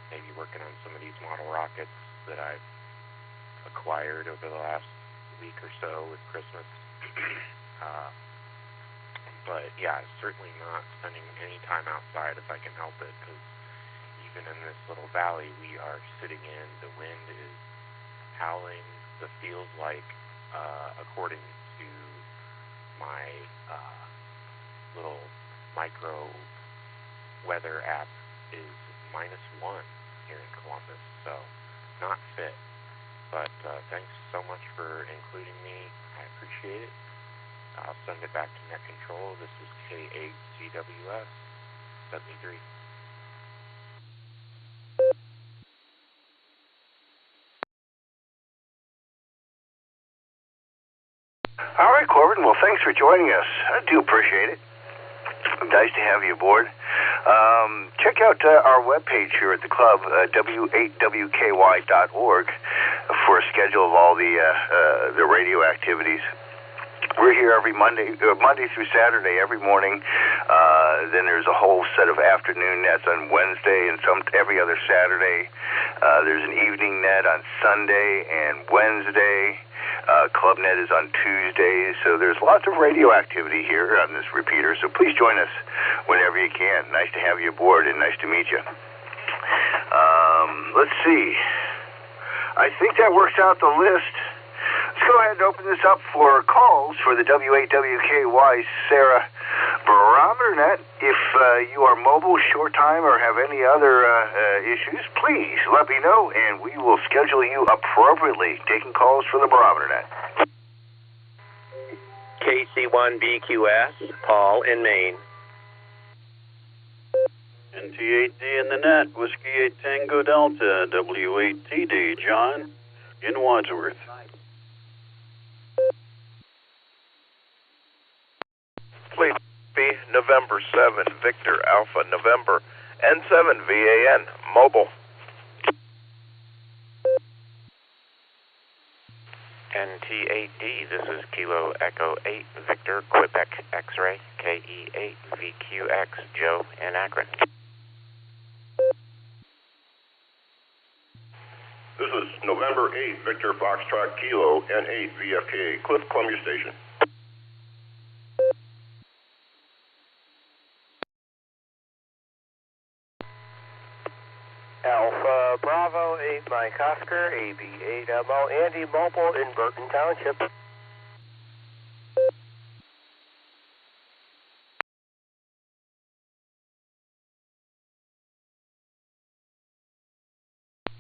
Maybe working on some of these model rockets that I've acquired over the last week or so with Christmas. But yeah, certainly not spending any time outside if I can help it, because even in this little valley we are sitting in, the wind is howling. It feels like, according to my little micro weather app, is -1 here in Columbus, so not fit. But thanks so much for including me. I appreciate it. I'll send it back to net control. This is K8CWS 73. All right, Corbin. Well, thanks for joining us. I do appreciate it. Nice to have you aboard. Check out our webpage here at the club, w8wky.org, for a schedule of all the radio activities. We're here every Monday through Saturday, every morning. Then there's a whole set of afternoon nets on Wednesday and every other Saturday. There's an evening net on Sunday and Wednesday. Clubnet is on Tuesdays, so there's lots of radio activity here on this repeater, so please join us whenever you can. Nice to have you aboard and nice to meet you. Let's see. I think that works out the list. Let's go ahead and open this up for calls for the W8WKY Sarah Barometer Net. If you are mobile, short time, or have any other issues, please let me know, and we will schedule you appropriately. Taking calls for the Barometer Net. KC1BQS, Paul in Maine. NT8D in the net, Whiskey 8 Tango Delta, W8TD, John in Wadsworth. Fleet B, November 7, Victor Alpha November, N7 VAN, mobile. NT8D, this is Kilo Echo 8, Victor Quebec X-Ray, KE8 VQX, Joe in Akron. This is November 8, Victor Foxtrot Kilo, N8 VFK, Cliff Columbia Station. Alpha Bravo 8 Mike Oscar, AB8MO, Andy Mobile in Burton Township.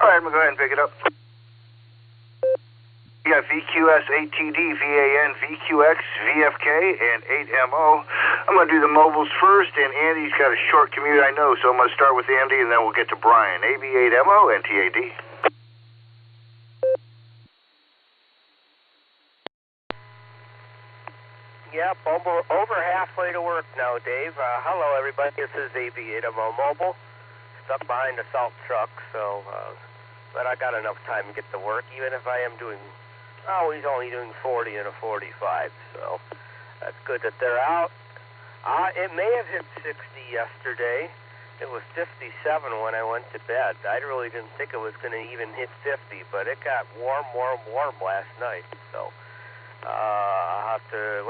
All right, I'm going to go ahead and pick it up. You got VQS 8TD, VAN, VQX, VFK, and 8MO. I'm going to do the mobiles first, and Andy's got a short commute, I know, so I'm going to start with Andy, and then we'll get to Brian. AB8MO, NTAD. Yep, over halfway to work now, Dave. Hello, everybody. This is AB8MO Mobile. Stuck behind a salt truck, so, but I got enough time to get to work, even if I am doing, he's only doing 40 and a 45, so that's good that they're out. It may have hit 60 yesterday. It was 57 when I went to bed. I really didn't think it was going to even hit 50, but it got warm last night, so I'll have to,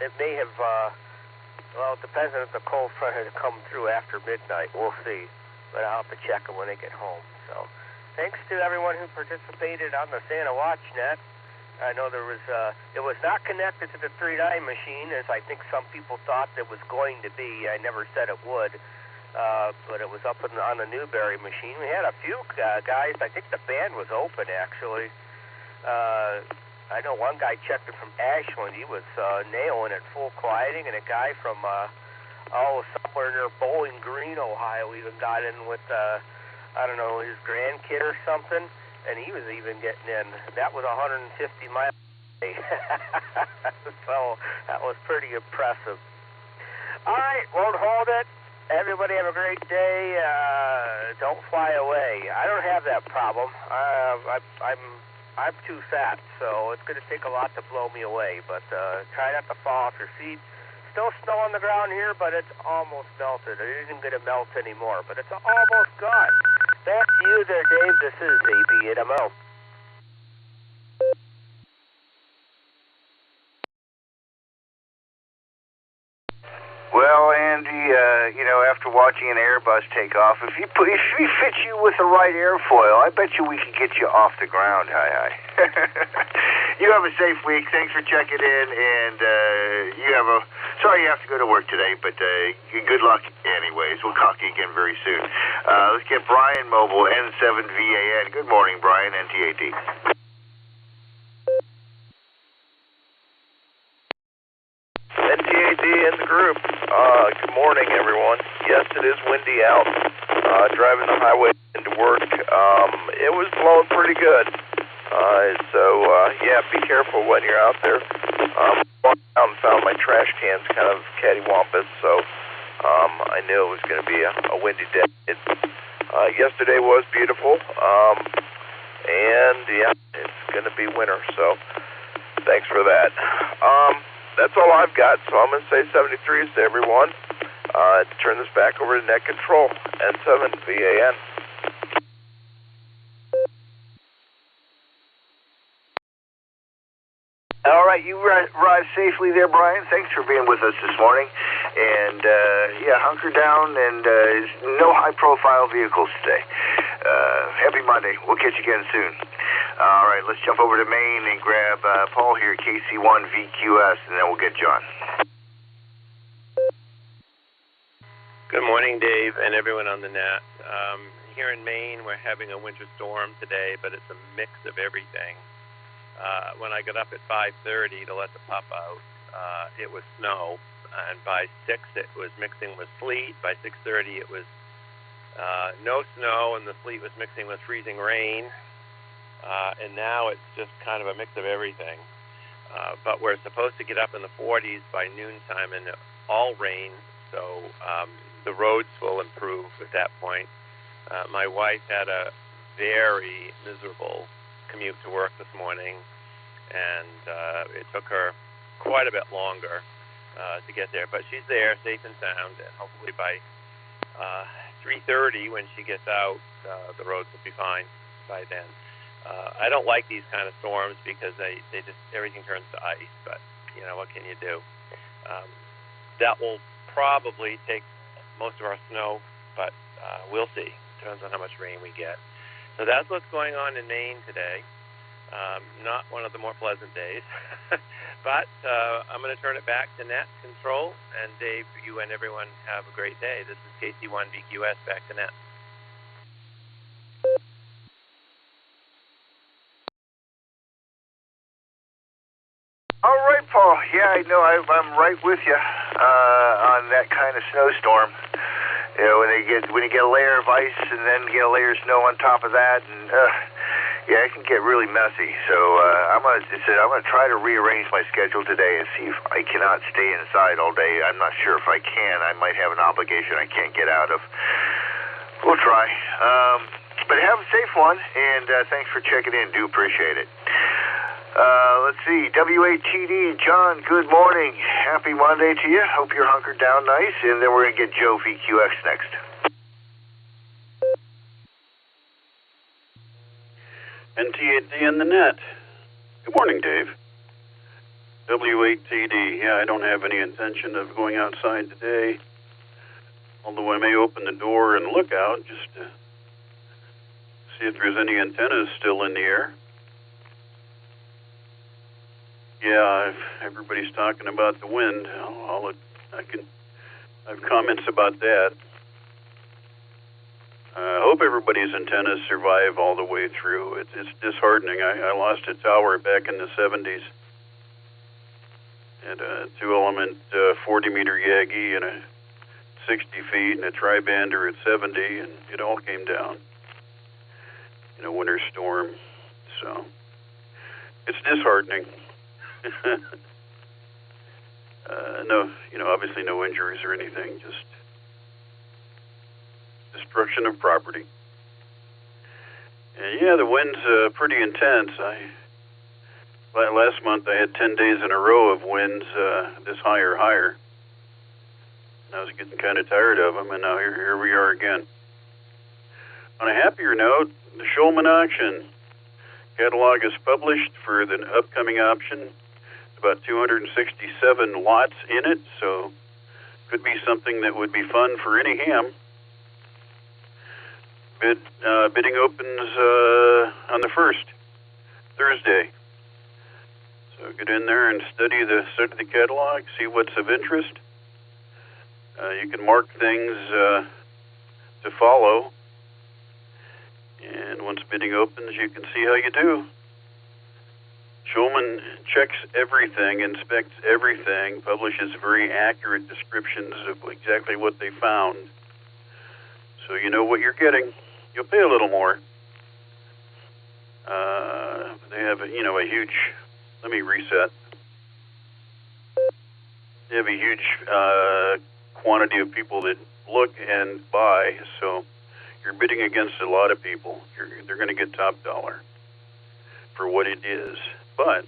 it may have, it depends on if the cold front had come through after midnight. We'll see, but I'll have to check it when I get home, so. Thanks to everyone who participated on the Santa WatchNet. I know there was, it was not connected to the 3-die machine, as I think some people thought it was going to be. I never said it would, but it was up on the Newberry machine. We had a few guys. I think the band was open, actually. I know one guy checked it from Ashland. He was nailing it full quieting, and a guy from, somewhere near Bowling Green, Ohio, even got in with, I don't know, his grandkid or something, and he was even getting in. That was 150 miles away. So that was pretty impressive. All right, won't hold it. Everybody have a great day. Don't fly away. I don't have that problem. I'm too fat, so it's going to take a lot to blow me away, but try not to fall off your feet. Still snow on the ground here, but it's almost melted. It isn't going to melt anymore, but it's almost gone. Back to you there, Dave. This is AB8MO. Well, Andy, after watching an Airbus take off, if he fits you with the right airfoil, I bet you we could get you off the ground. Hi. You have a safe week. Thanks for checking in, and sorry you have to go to work today, but good luck anyways. We'll talk to you again very soon. Let's get Brian Mobile, N7 VAN. Good morning, Brian, NTAD. NTAD in the group. Good morning, everyone. Yes, it is windy out. Driving the highway into work. It was blowing pretty good. Be careful when you're out there. Walked out and found my trash cans kind of cattywampus, so I knew it was going to be a windy day. Yesterday was beautiful, it's going to be winter, so thanks for that. That's all I've got, so I'm going to say 73s to everyone. Turn this back over to net control, N7 VAN. right, you arrived safely there, Brian. Thanks for being with us this morning. And, hunker down, and no high-profile vehicles today. Happy Monday. We'll catch you again soon. All right, let's jump over to Maine and grab Paul here, KC1VQS, and then we'll get John. Good morning, Dave, and everyone on the net. Here in Maine, we're having a winter storm today, but it's a mix of everything. When I got up at 5:30 to let the pup out, it was snow, and by 6 it was mixing with sleet. By 6:30 it was no snow, and the sleet was mixing with freezing rain. And now it's just kind of a mix of everything. But we're supposed to get up in the 40s by noontime and all rain, so the roads will improve at that point. My wife had a very miserable commute to work this morning, and it took her quite a bit longer to get there. But she's there, safe and sound, and hopefully by 3:30 when she gets out, the roads will be fine by then. I don't like these kind of storms because they just, everything turns to ice, but, you know, what can you do? That will probably take most of our snow, but we'll see. Depends on how much rain we get. So that's what's going on in Maine today. Not one of the more pleasant days. But I'm going to turn it back to Net Control. And Dave, you and everyone have a great day. This is KC1VQS, back to Net. All right, Paul. Yeah, I know. I'm right with you on that kind of snowstorm. You know, when you get a layer of ice and then get a layer of snow on top of that, and yeah, it can get really messy. So I'm gonna try to rearrange my schedule today and see if I cannot stay inside all day. I'm not sure if I can. I might have an obligation I can't get out of. We'll try. But have a safe one, and thanks for checking in. Do appreciate it. Let's see, WATD, John, good morning. Happy Monday to you. Hope you're hunkered down nice, and then we're going to get Joe VQX next. NTAD in the net. Good morning, Dave. WATD, yeah, I don't have any intention of going outside today, although I may open the door and look out just to see if there's any antennas still in the air. Yeah, if everybody's talking about the wind, I have comments about that. I hope everybody's antennas survive all the way through. It's disheartening. I lost a tower back in the 70s. And a 2-element 40-meter Yagi and a 60 feet and a tri-bander at 70, and it all came down in a winter storm. So it's disheartening. No, obviously no injuries or anything, just destruction of property. And yeah, the wind's pretty intense. Last month I had 10 days in a row of winds this high or higher. And I was getting kind of tired of them, and now here we are again. On a happier note, the Schulman auction catalog is published for the upcoming option. About 267 lots in it, so could be something that would be fun for any ham. Bidding opens on the 1st, Thursday. So get in there and study the catalog, see what's of interest. You can mark things to follow, and once bidding opens, you can see how you do. Schulman checks everything, inspects everything, publishes very accurate descriptions of exactly what they found. So you know what you're getting. You'll pay a little more. They have a huge, let me reset. They have a huge quantity of people that look and buy, so you're bidding against a lot of people. They're going to get top dollar for what it is. But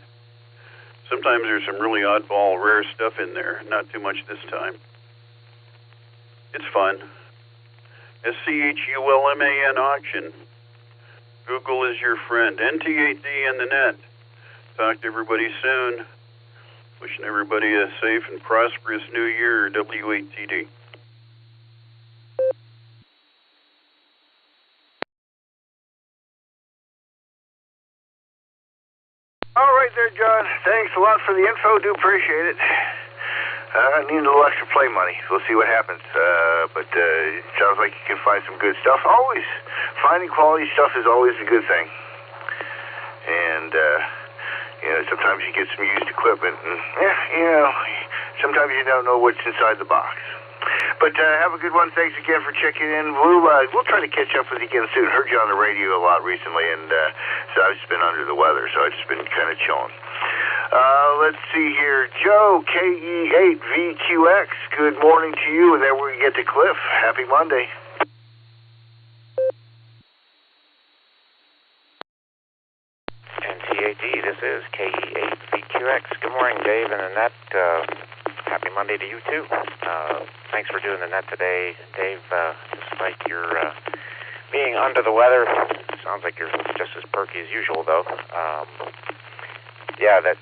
sometimes there's some really oddball, rare stuff in there. Not too much this time. It's fun. SCHULMAN auction. Google is your friend. NTAD in the net. Talk to everybody soon. Wishing everybody a safe and prosperous New Year, W8TD. All right there, John. Thanks a lot for the info. Do appreciate it. I need a little extra play money. We'll see what happens. But it sounds like you can find some good stuff. Always finding quality stuff is always a good thing. And sometimes you get some used equipment, and sometimes you don't know what's inside the box. But have a good one. Thanks again for checking in. We'll try to catch up with you again soon. Heard you on the radio a lot recently, and so I've just been under the weather, so I've just been kind of chilling. Let's see here. Joe, KE8VQX, good morning to you, and then we get to Cliff. Happy Monday. NTAD, this is KE8VQX. Good morning, Dave and Annette. Happy Monday to you, too. Thanks for doing the net today, Dave. Despite your being under the weather, sounds like you're just as perky as usual, though. That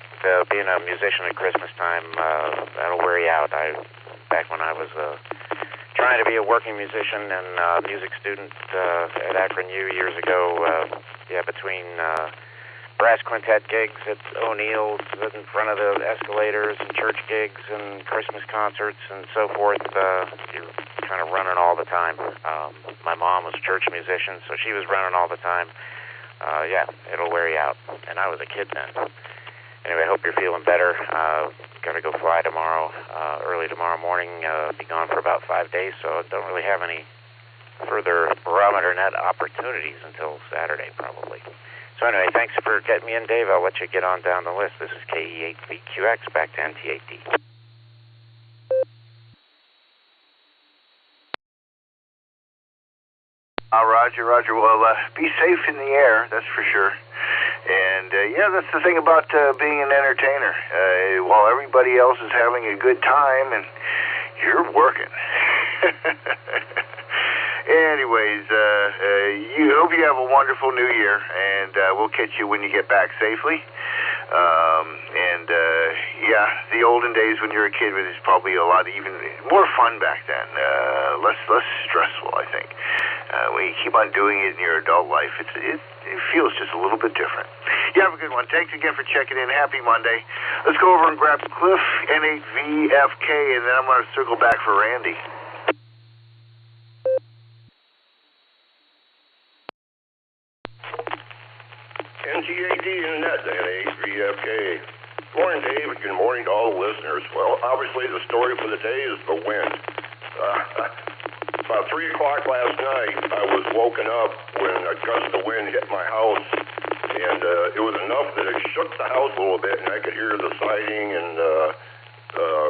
being a musician at Christmas time, that'll wear you out. Back when I was trying to be a working musician and music student at Akron U years ago, between brass quintet gigs at O'Neill's in front of the escalators and church gigs and Christmas concerts and so forth, you're kind of running all the time. My mom was a church musician, so she was running all the time. It'll wear you out. And I was a kid then. Anyway, I hope you're feeling better. Got to go fly tomorrow, early tomorrow morning. Be gone for about 5 days, so I don't really have any further Barometer Net opportunities until Saturday, probably. So anyway, thanks for getting me in, Dave. I'll let you get on down the list. This is KE8VQX, back to NTAD. Roger. Well, be safe in the air, that's for sure. And, that's the thing about being an entertainer. While everybody else is having a good time, and you're working. Anyways, hope you have a wonderful New Year, and we'll catch you when you get back safely. The olden days when you were a kid was probably a lot even more fun back then. Less stressful, I think. When you keep on doing it in your adult life, it feels just a little bit different. You have a good one. Thanks again for checking in. Happy Monday. Let's go over and grab Cliff, N8VFK, and then I'm going to circle back for Randy. NTAD and Net, N8VFK. Good morning, Dave, and good morning to all the listeners. Well, obviously the story for the day is the wind. About 3 o'clock last night, I was woken up when a gust of wind hit my house, and it was enough that it shook the house a little bit, and I could hear the siding and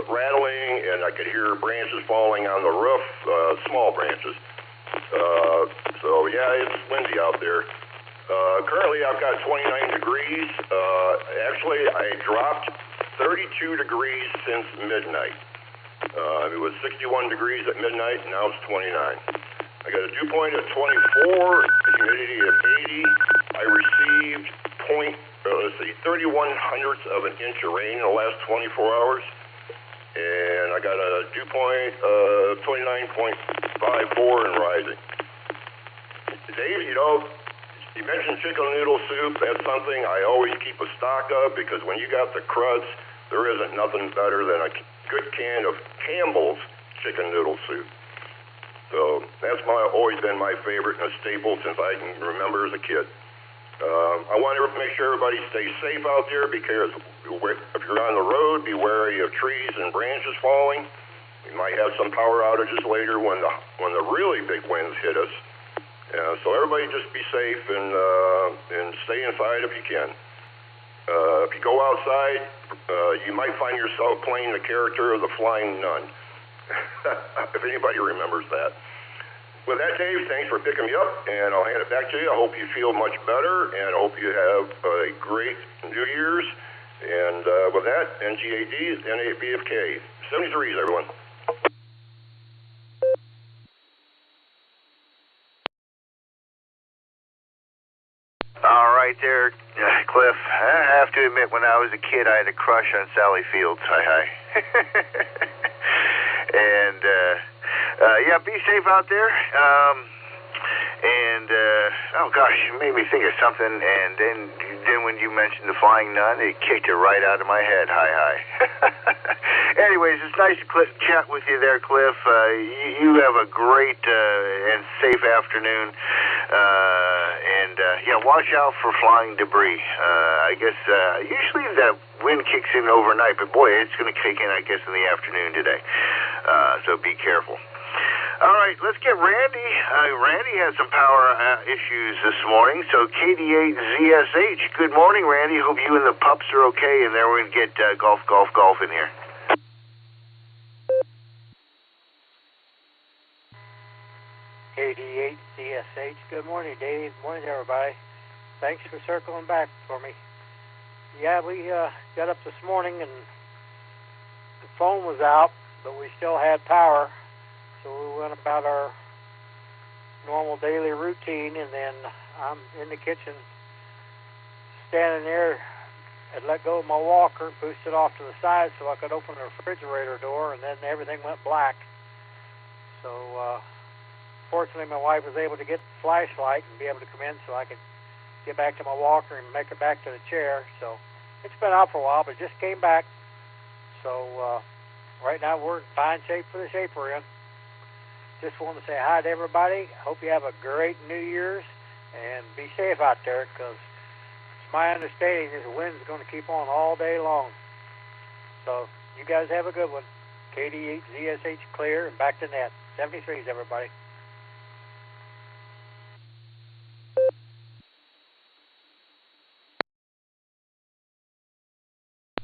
rattling, and I could hear branches falling on the roof, small branches. It's windy out there. Currently, I've got 29 degrees. Actually, I dropped 32 degrees since midnight. It was 61 degrees at midnight, and now it's 29. I got a dew point of 24, humidity of 80. I received 31 hundredths of an inch of rain in the last 24 hours, and I got a dew point of 29.54 and rising. Dave, you mentioned chicken noodle soup. That's something I always keep a stock of, because when you got the cruds, there isn't nothing better than a good can of Campbell's chicken noodle soup. So that's always been my favorite and a staple since I can remember as a kid. I want to make sure everybody stays safe out there, because if you're on the road, be wary of trees and branches falling. We might have some power outages later when the really big winds hit us. So everybody just be safe and stay inside if you can. If you go outside, you might find yourself playing the character of the Flying Nun, if anybody remembers that. With that, Dave, thanks for picking me up, and I'll hand it back to you. I hope you feel much better, and I hope you have a great New Year's. And with that, NGAD, N8VFK, 73s, everyone. All right. right there, Cliff. I have to admit, when I was a kid, I had a crush on Sally Fields. Hi. And, yeah, be safe out there. Oh gosh, you made me think of something, and then when you mentioned the Flying Nun, it kicked it right out of my head. Hi. Anyways, it's nice to chat with you there, Cliff. You have a great and safe afternoon. Yeah, watch out for flying debris. I guess usually that wind kicks in overnight, but boy, it's going to kick in, I guess, in the afternoon today. So be careful. All right, let's get Randy. Randy has some power issues this morning, so KD8ZSH. Good morning, Randy. Hope you and the pups are okay, and then we're going to get golf in here. KD8ZSH. Good morning, Dave. Morning, everybody. Thanks for circling back for me. Yeah, we got up this morning, and the phone was out, but we still had power. So we went about our normal daily routine, and then I'm in the kitchen standing there. I'd let go of my walker, pushed it off to the side so I could open the refrigerator door, and then everything went black. So fortunately, my wife was able to get the flashlight and be able to come in so I could get back to my walker and make it back to the chair. So it's been out for a while, but just came back. So right now we're in fine shape for the shape we're in. Just want to say hi to everybody. Hope you have a great New Year's, and be safe out there, because it's my understanding this wind's going to keep on all day long. So you guys have a good one. KD8ZSH clear, and back to net. 73s, everybody.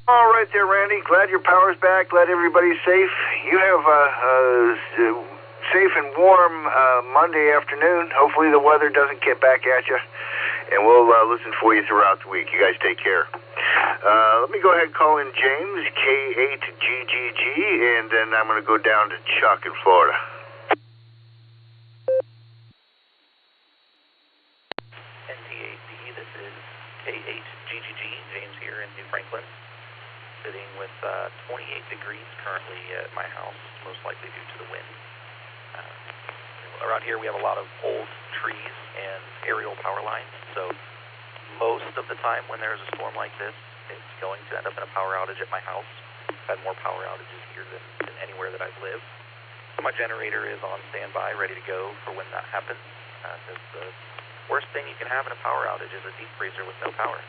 All right there, Randy. Glad your power's back. Glad everybody's safe. You have safe and warm Monday afternoon. Hopefully the weather doesn't get back at you, and we'll listen for you throughout the week. You guys take care. Let me go ahead and call in James, K8GGG, and then I'm going to go down to Chuck in Florida. NT8D, this is K8GGG, James here in New Franklin, sitting with 28 degrees currently at my house, most likely due to the wind. Around here we have a lot of old trees and aerial power lines, so most of the time when there's a storm like this, it's going to end up in a power outage at my house. I've had more power outages here than anywhere that I've lived. So my generator is on standby, ready to go for when that happens. Because the worst thing you can have in a power outage is a deep freezer with no power.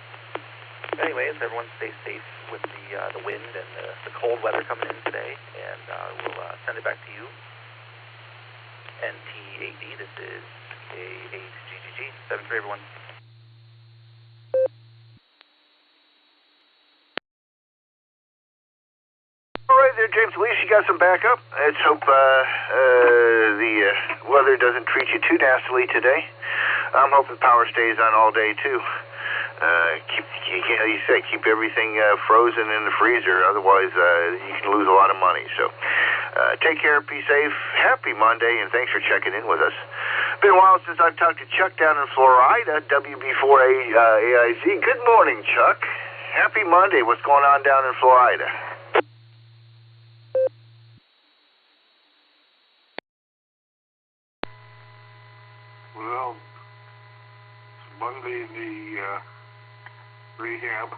Anyways, everyone stay safe with the wind and the cold weather coming in today, and we'll send it back to you. NT8D, this is K8GGG. 73, everyone. All right there, James. At least you got some backup. Let's hope the weather doesn't treat you too nastily today. I'm hoping power stays on all day, too. Keep everything frozen in the freezer. Otherwise, you can lose a lot of money. So take care, be safe. Happy Monday, and thanks for checking in with us. Been a while since I've talked to Chuck down in Florida, WB4AIZ. Good morning, Chuck. Happy Monday. What's going on down in Florida? Well, it's Monday in the rehab.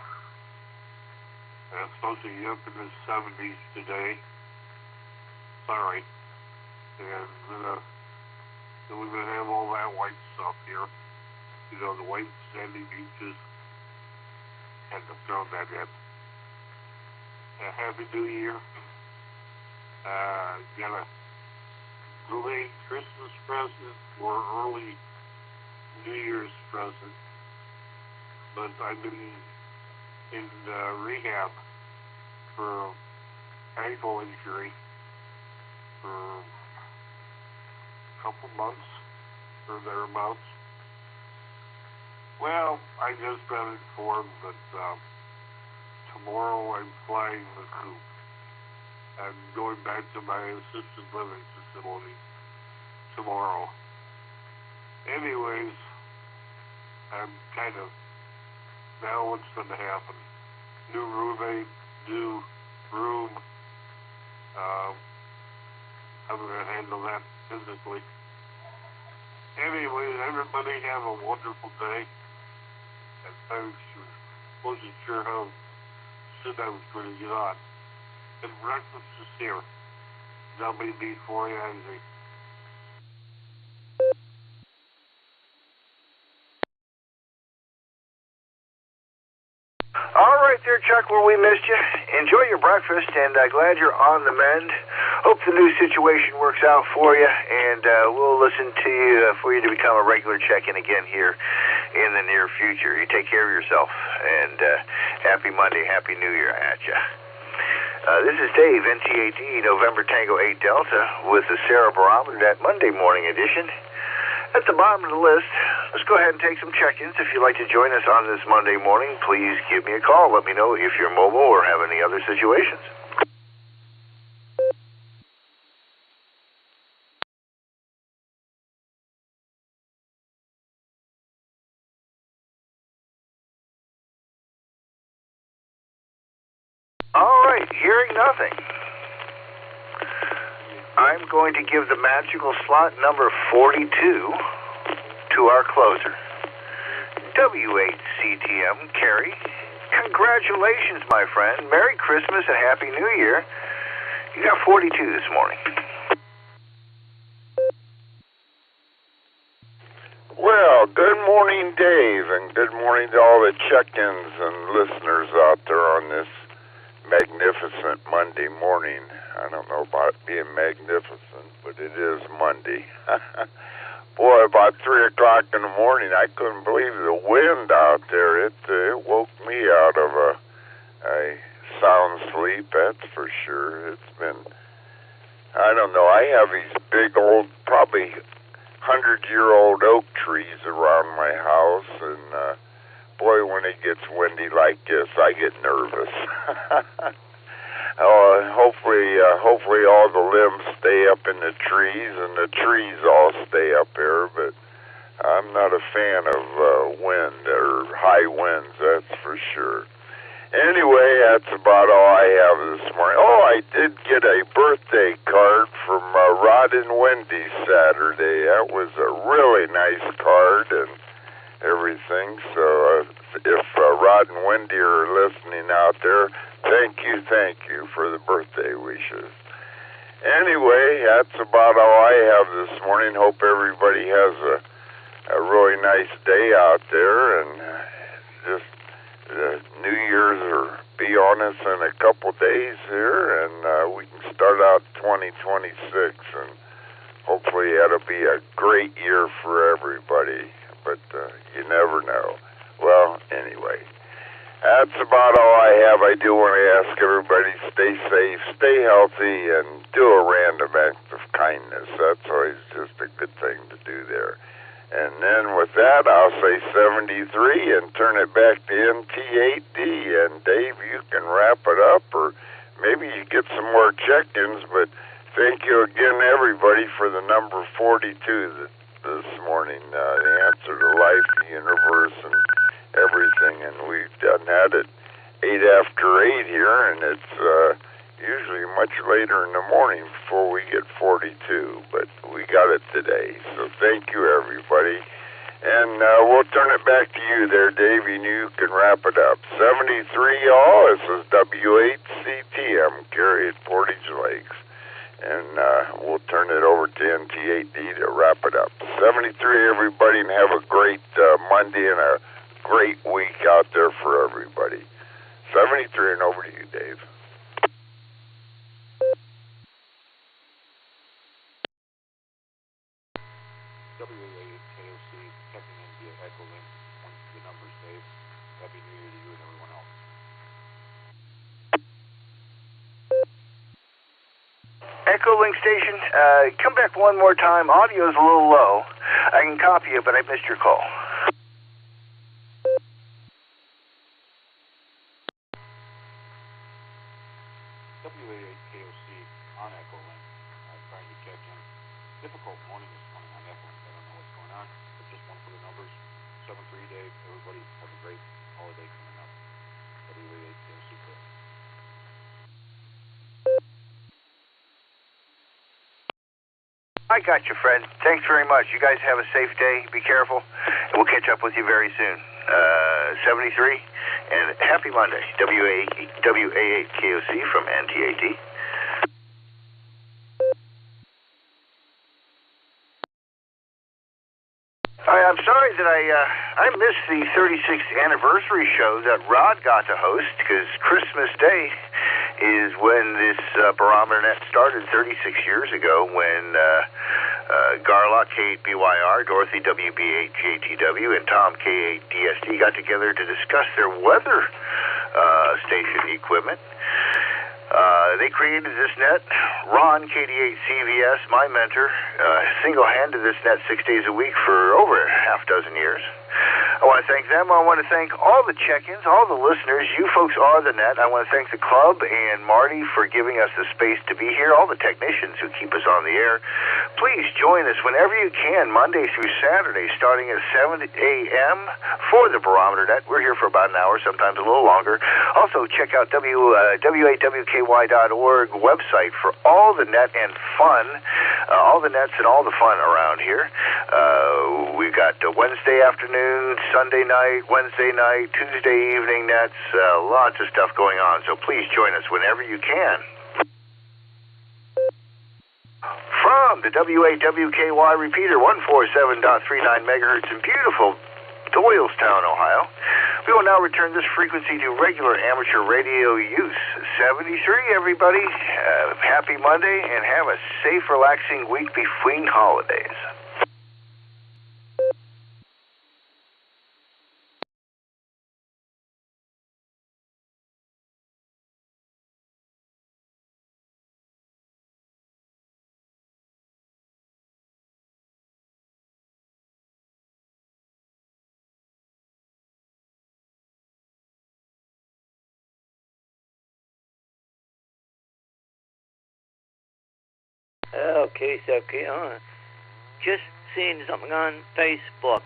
It's supposed to be up in the 70s today. Sorry. And then we're going to have all that white stuff here. You know, the white sandy beaches. Had to throw that in. Happy New Year. Got a late Christmas present or early New Year's present. But I've been in rehab for ankle injury for a couple months or thereabouts. Well, I just been informed that tomorrow I'm flying the coop. I'm going back to my assisted living facility tomorrow. Anyways, I'm kind of now what's going to happen? New roommate, new room. How do I handle that physically? Anyway, everybody have a wonderful day. And I wasn't sure how soon I was going to get on. And breakfast is here. WB4 Isaac. All right there, Chuck, where we missed you. Enjoy your breakfast, and glad you're on the mend. Hope the new situation works out for you, and we'll listen to you for you to become a regular check-in again here in the near future. You take care of yourself, and happy Monday, happy New Year at you. This is Dave, NTAD, November Tango 8 Delta, with the Sarah Barometer Net Monday morning edition. At the bottom of the list, let's go ahead and take some check-ins. If you'd like to join us on this Monday morning, please give me a call. Let me know if you're mobile or have any other situations. All right, hearing nothing. I'm going to give the magical slot number 42 to our closer, W8CTM, Carrie. Congratulations, my friend. Merry Christmas and Happy New Year. You got 42 this morning. Well, good morning, Dave, and good morning to all the check-ins and listeners out there on this magnificent Monday morning. I don't know about being magnificent, but it is Monday. Boy, about 3 o'clock in the morning, I couldn't believe the wind out there. It woke me out of a sound sleep, that's for sure. It's been, I don't know, I have these big old, probably 100-year-old oak trees around my house, and boy, when it gets windy like this, I get nervous. Hopefully all the limbs stay up in the trees, and the trees all stay up there, but I'm not a fan of wind or high winds, that's for sure. Anyway, that's about all I have this morning. Oh, I did get a birthday card from Rod and Wendy Saturday. That was a really nice card and everything, so if Rod and Wendy are listening out there, thank you for the birthday wishes. Anyway, that's about all I have this morning. Hope everybody has a really nice day out there, and just New Year's will be on us in a couple days here, and we can start out 2026, and hopefully that'll be a great year for everybody, but you never know. Well, anyway, that's about all I have. I do want to ask everybody, stay safe, stay healthy, and do a random act of kindness. That's always just a good thing to do there. And then with that, I'll say 73 and turn it back to NT8D. And Dave, you can wrap it up, or maybe you get some more check-ins, but thank you again, everybody, for the number 42 this morning. The answer to life, the universe, and everything. And we've done had it 8 after 8 here, and it's usually much later in the morning before we get 42, but we got it today. So thank you, everybody. And we'll turn it back to you there, Dave, and you can wrap it up. 73, y'all. This is W8CTM, Gary at Portage Lakes. And we'll turn it over to NT8D to wrap it up. 73, everybody, and have a great Monday and a great week out there for everybody. 73, and over to you, Dave. WA8KOC, checking in via EchoLink. Once the numbers, Dave. Happy New Year to you and everyone else. EchoLink station, come back one more time. Audio's a little low. I can copy you, but I missed your call. WA8KOC on EchoLink. Trying to check in. Difficult morning this morning on EchoLink. I don't know what's going on, but just one for the numbers. 7-3, Dave. Everybody have a great holiday I got you, Fred. Thanks very much. You guys have a safe day. Be careful, and we'll catch up with you very soon. 73, and happy Monday. WA8KOC from NTAT. I'm sorry that I missed the 36th anniversary show that Rod got to host, because Christmas Day is when this Barometer Net started 36 years ago, when Garlock K8BYR, Dorothy WB8JTW, and Tom K8DSD got together to discuss their weather station equipment. They created this net. Ron, KD8CVS, my mentor, single-handed this net 6 days a week for over a half dozen years. I want to thank them. I want to thank all the check-ins, all the listeners. You folks are the net. I want to thank the club and Marty for giving us the space to be here, all the technicians who keep us on the air. Please join us whenever you can, Monday through Saturday, starting at 7 a.m. for the Barometer Net. We're here for about an hour, sometimes a little longer. Also, check out WAWKY.org website for all the net and fun, all the nets and all the fun around here. We've got Wednesday afternoon, Sunday night, Wednesday night, Tuesday evening nets, lots of stuff going on. So please join us whenever you can. From the WAWKY repeater, 147.39 megahertz in beautiful Doylestown, Ohio, we will now return this frequency to regular amateur radio use. 73, everybody. Happy Monday, and have a safe, relaxing week between holidays. Okay, so just seeing something on Facebook.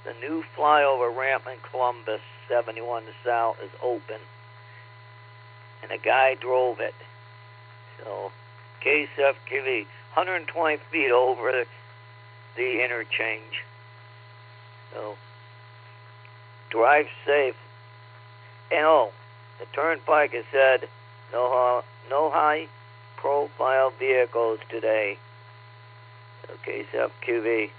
The new flyover ramp in Columbus, 71 South, is open, and a guy drove it. So, KSFQV, 120 feet over the interchange. So, drive safe. And the turnpike has said no high-profile vehicles today. So, KSFQV.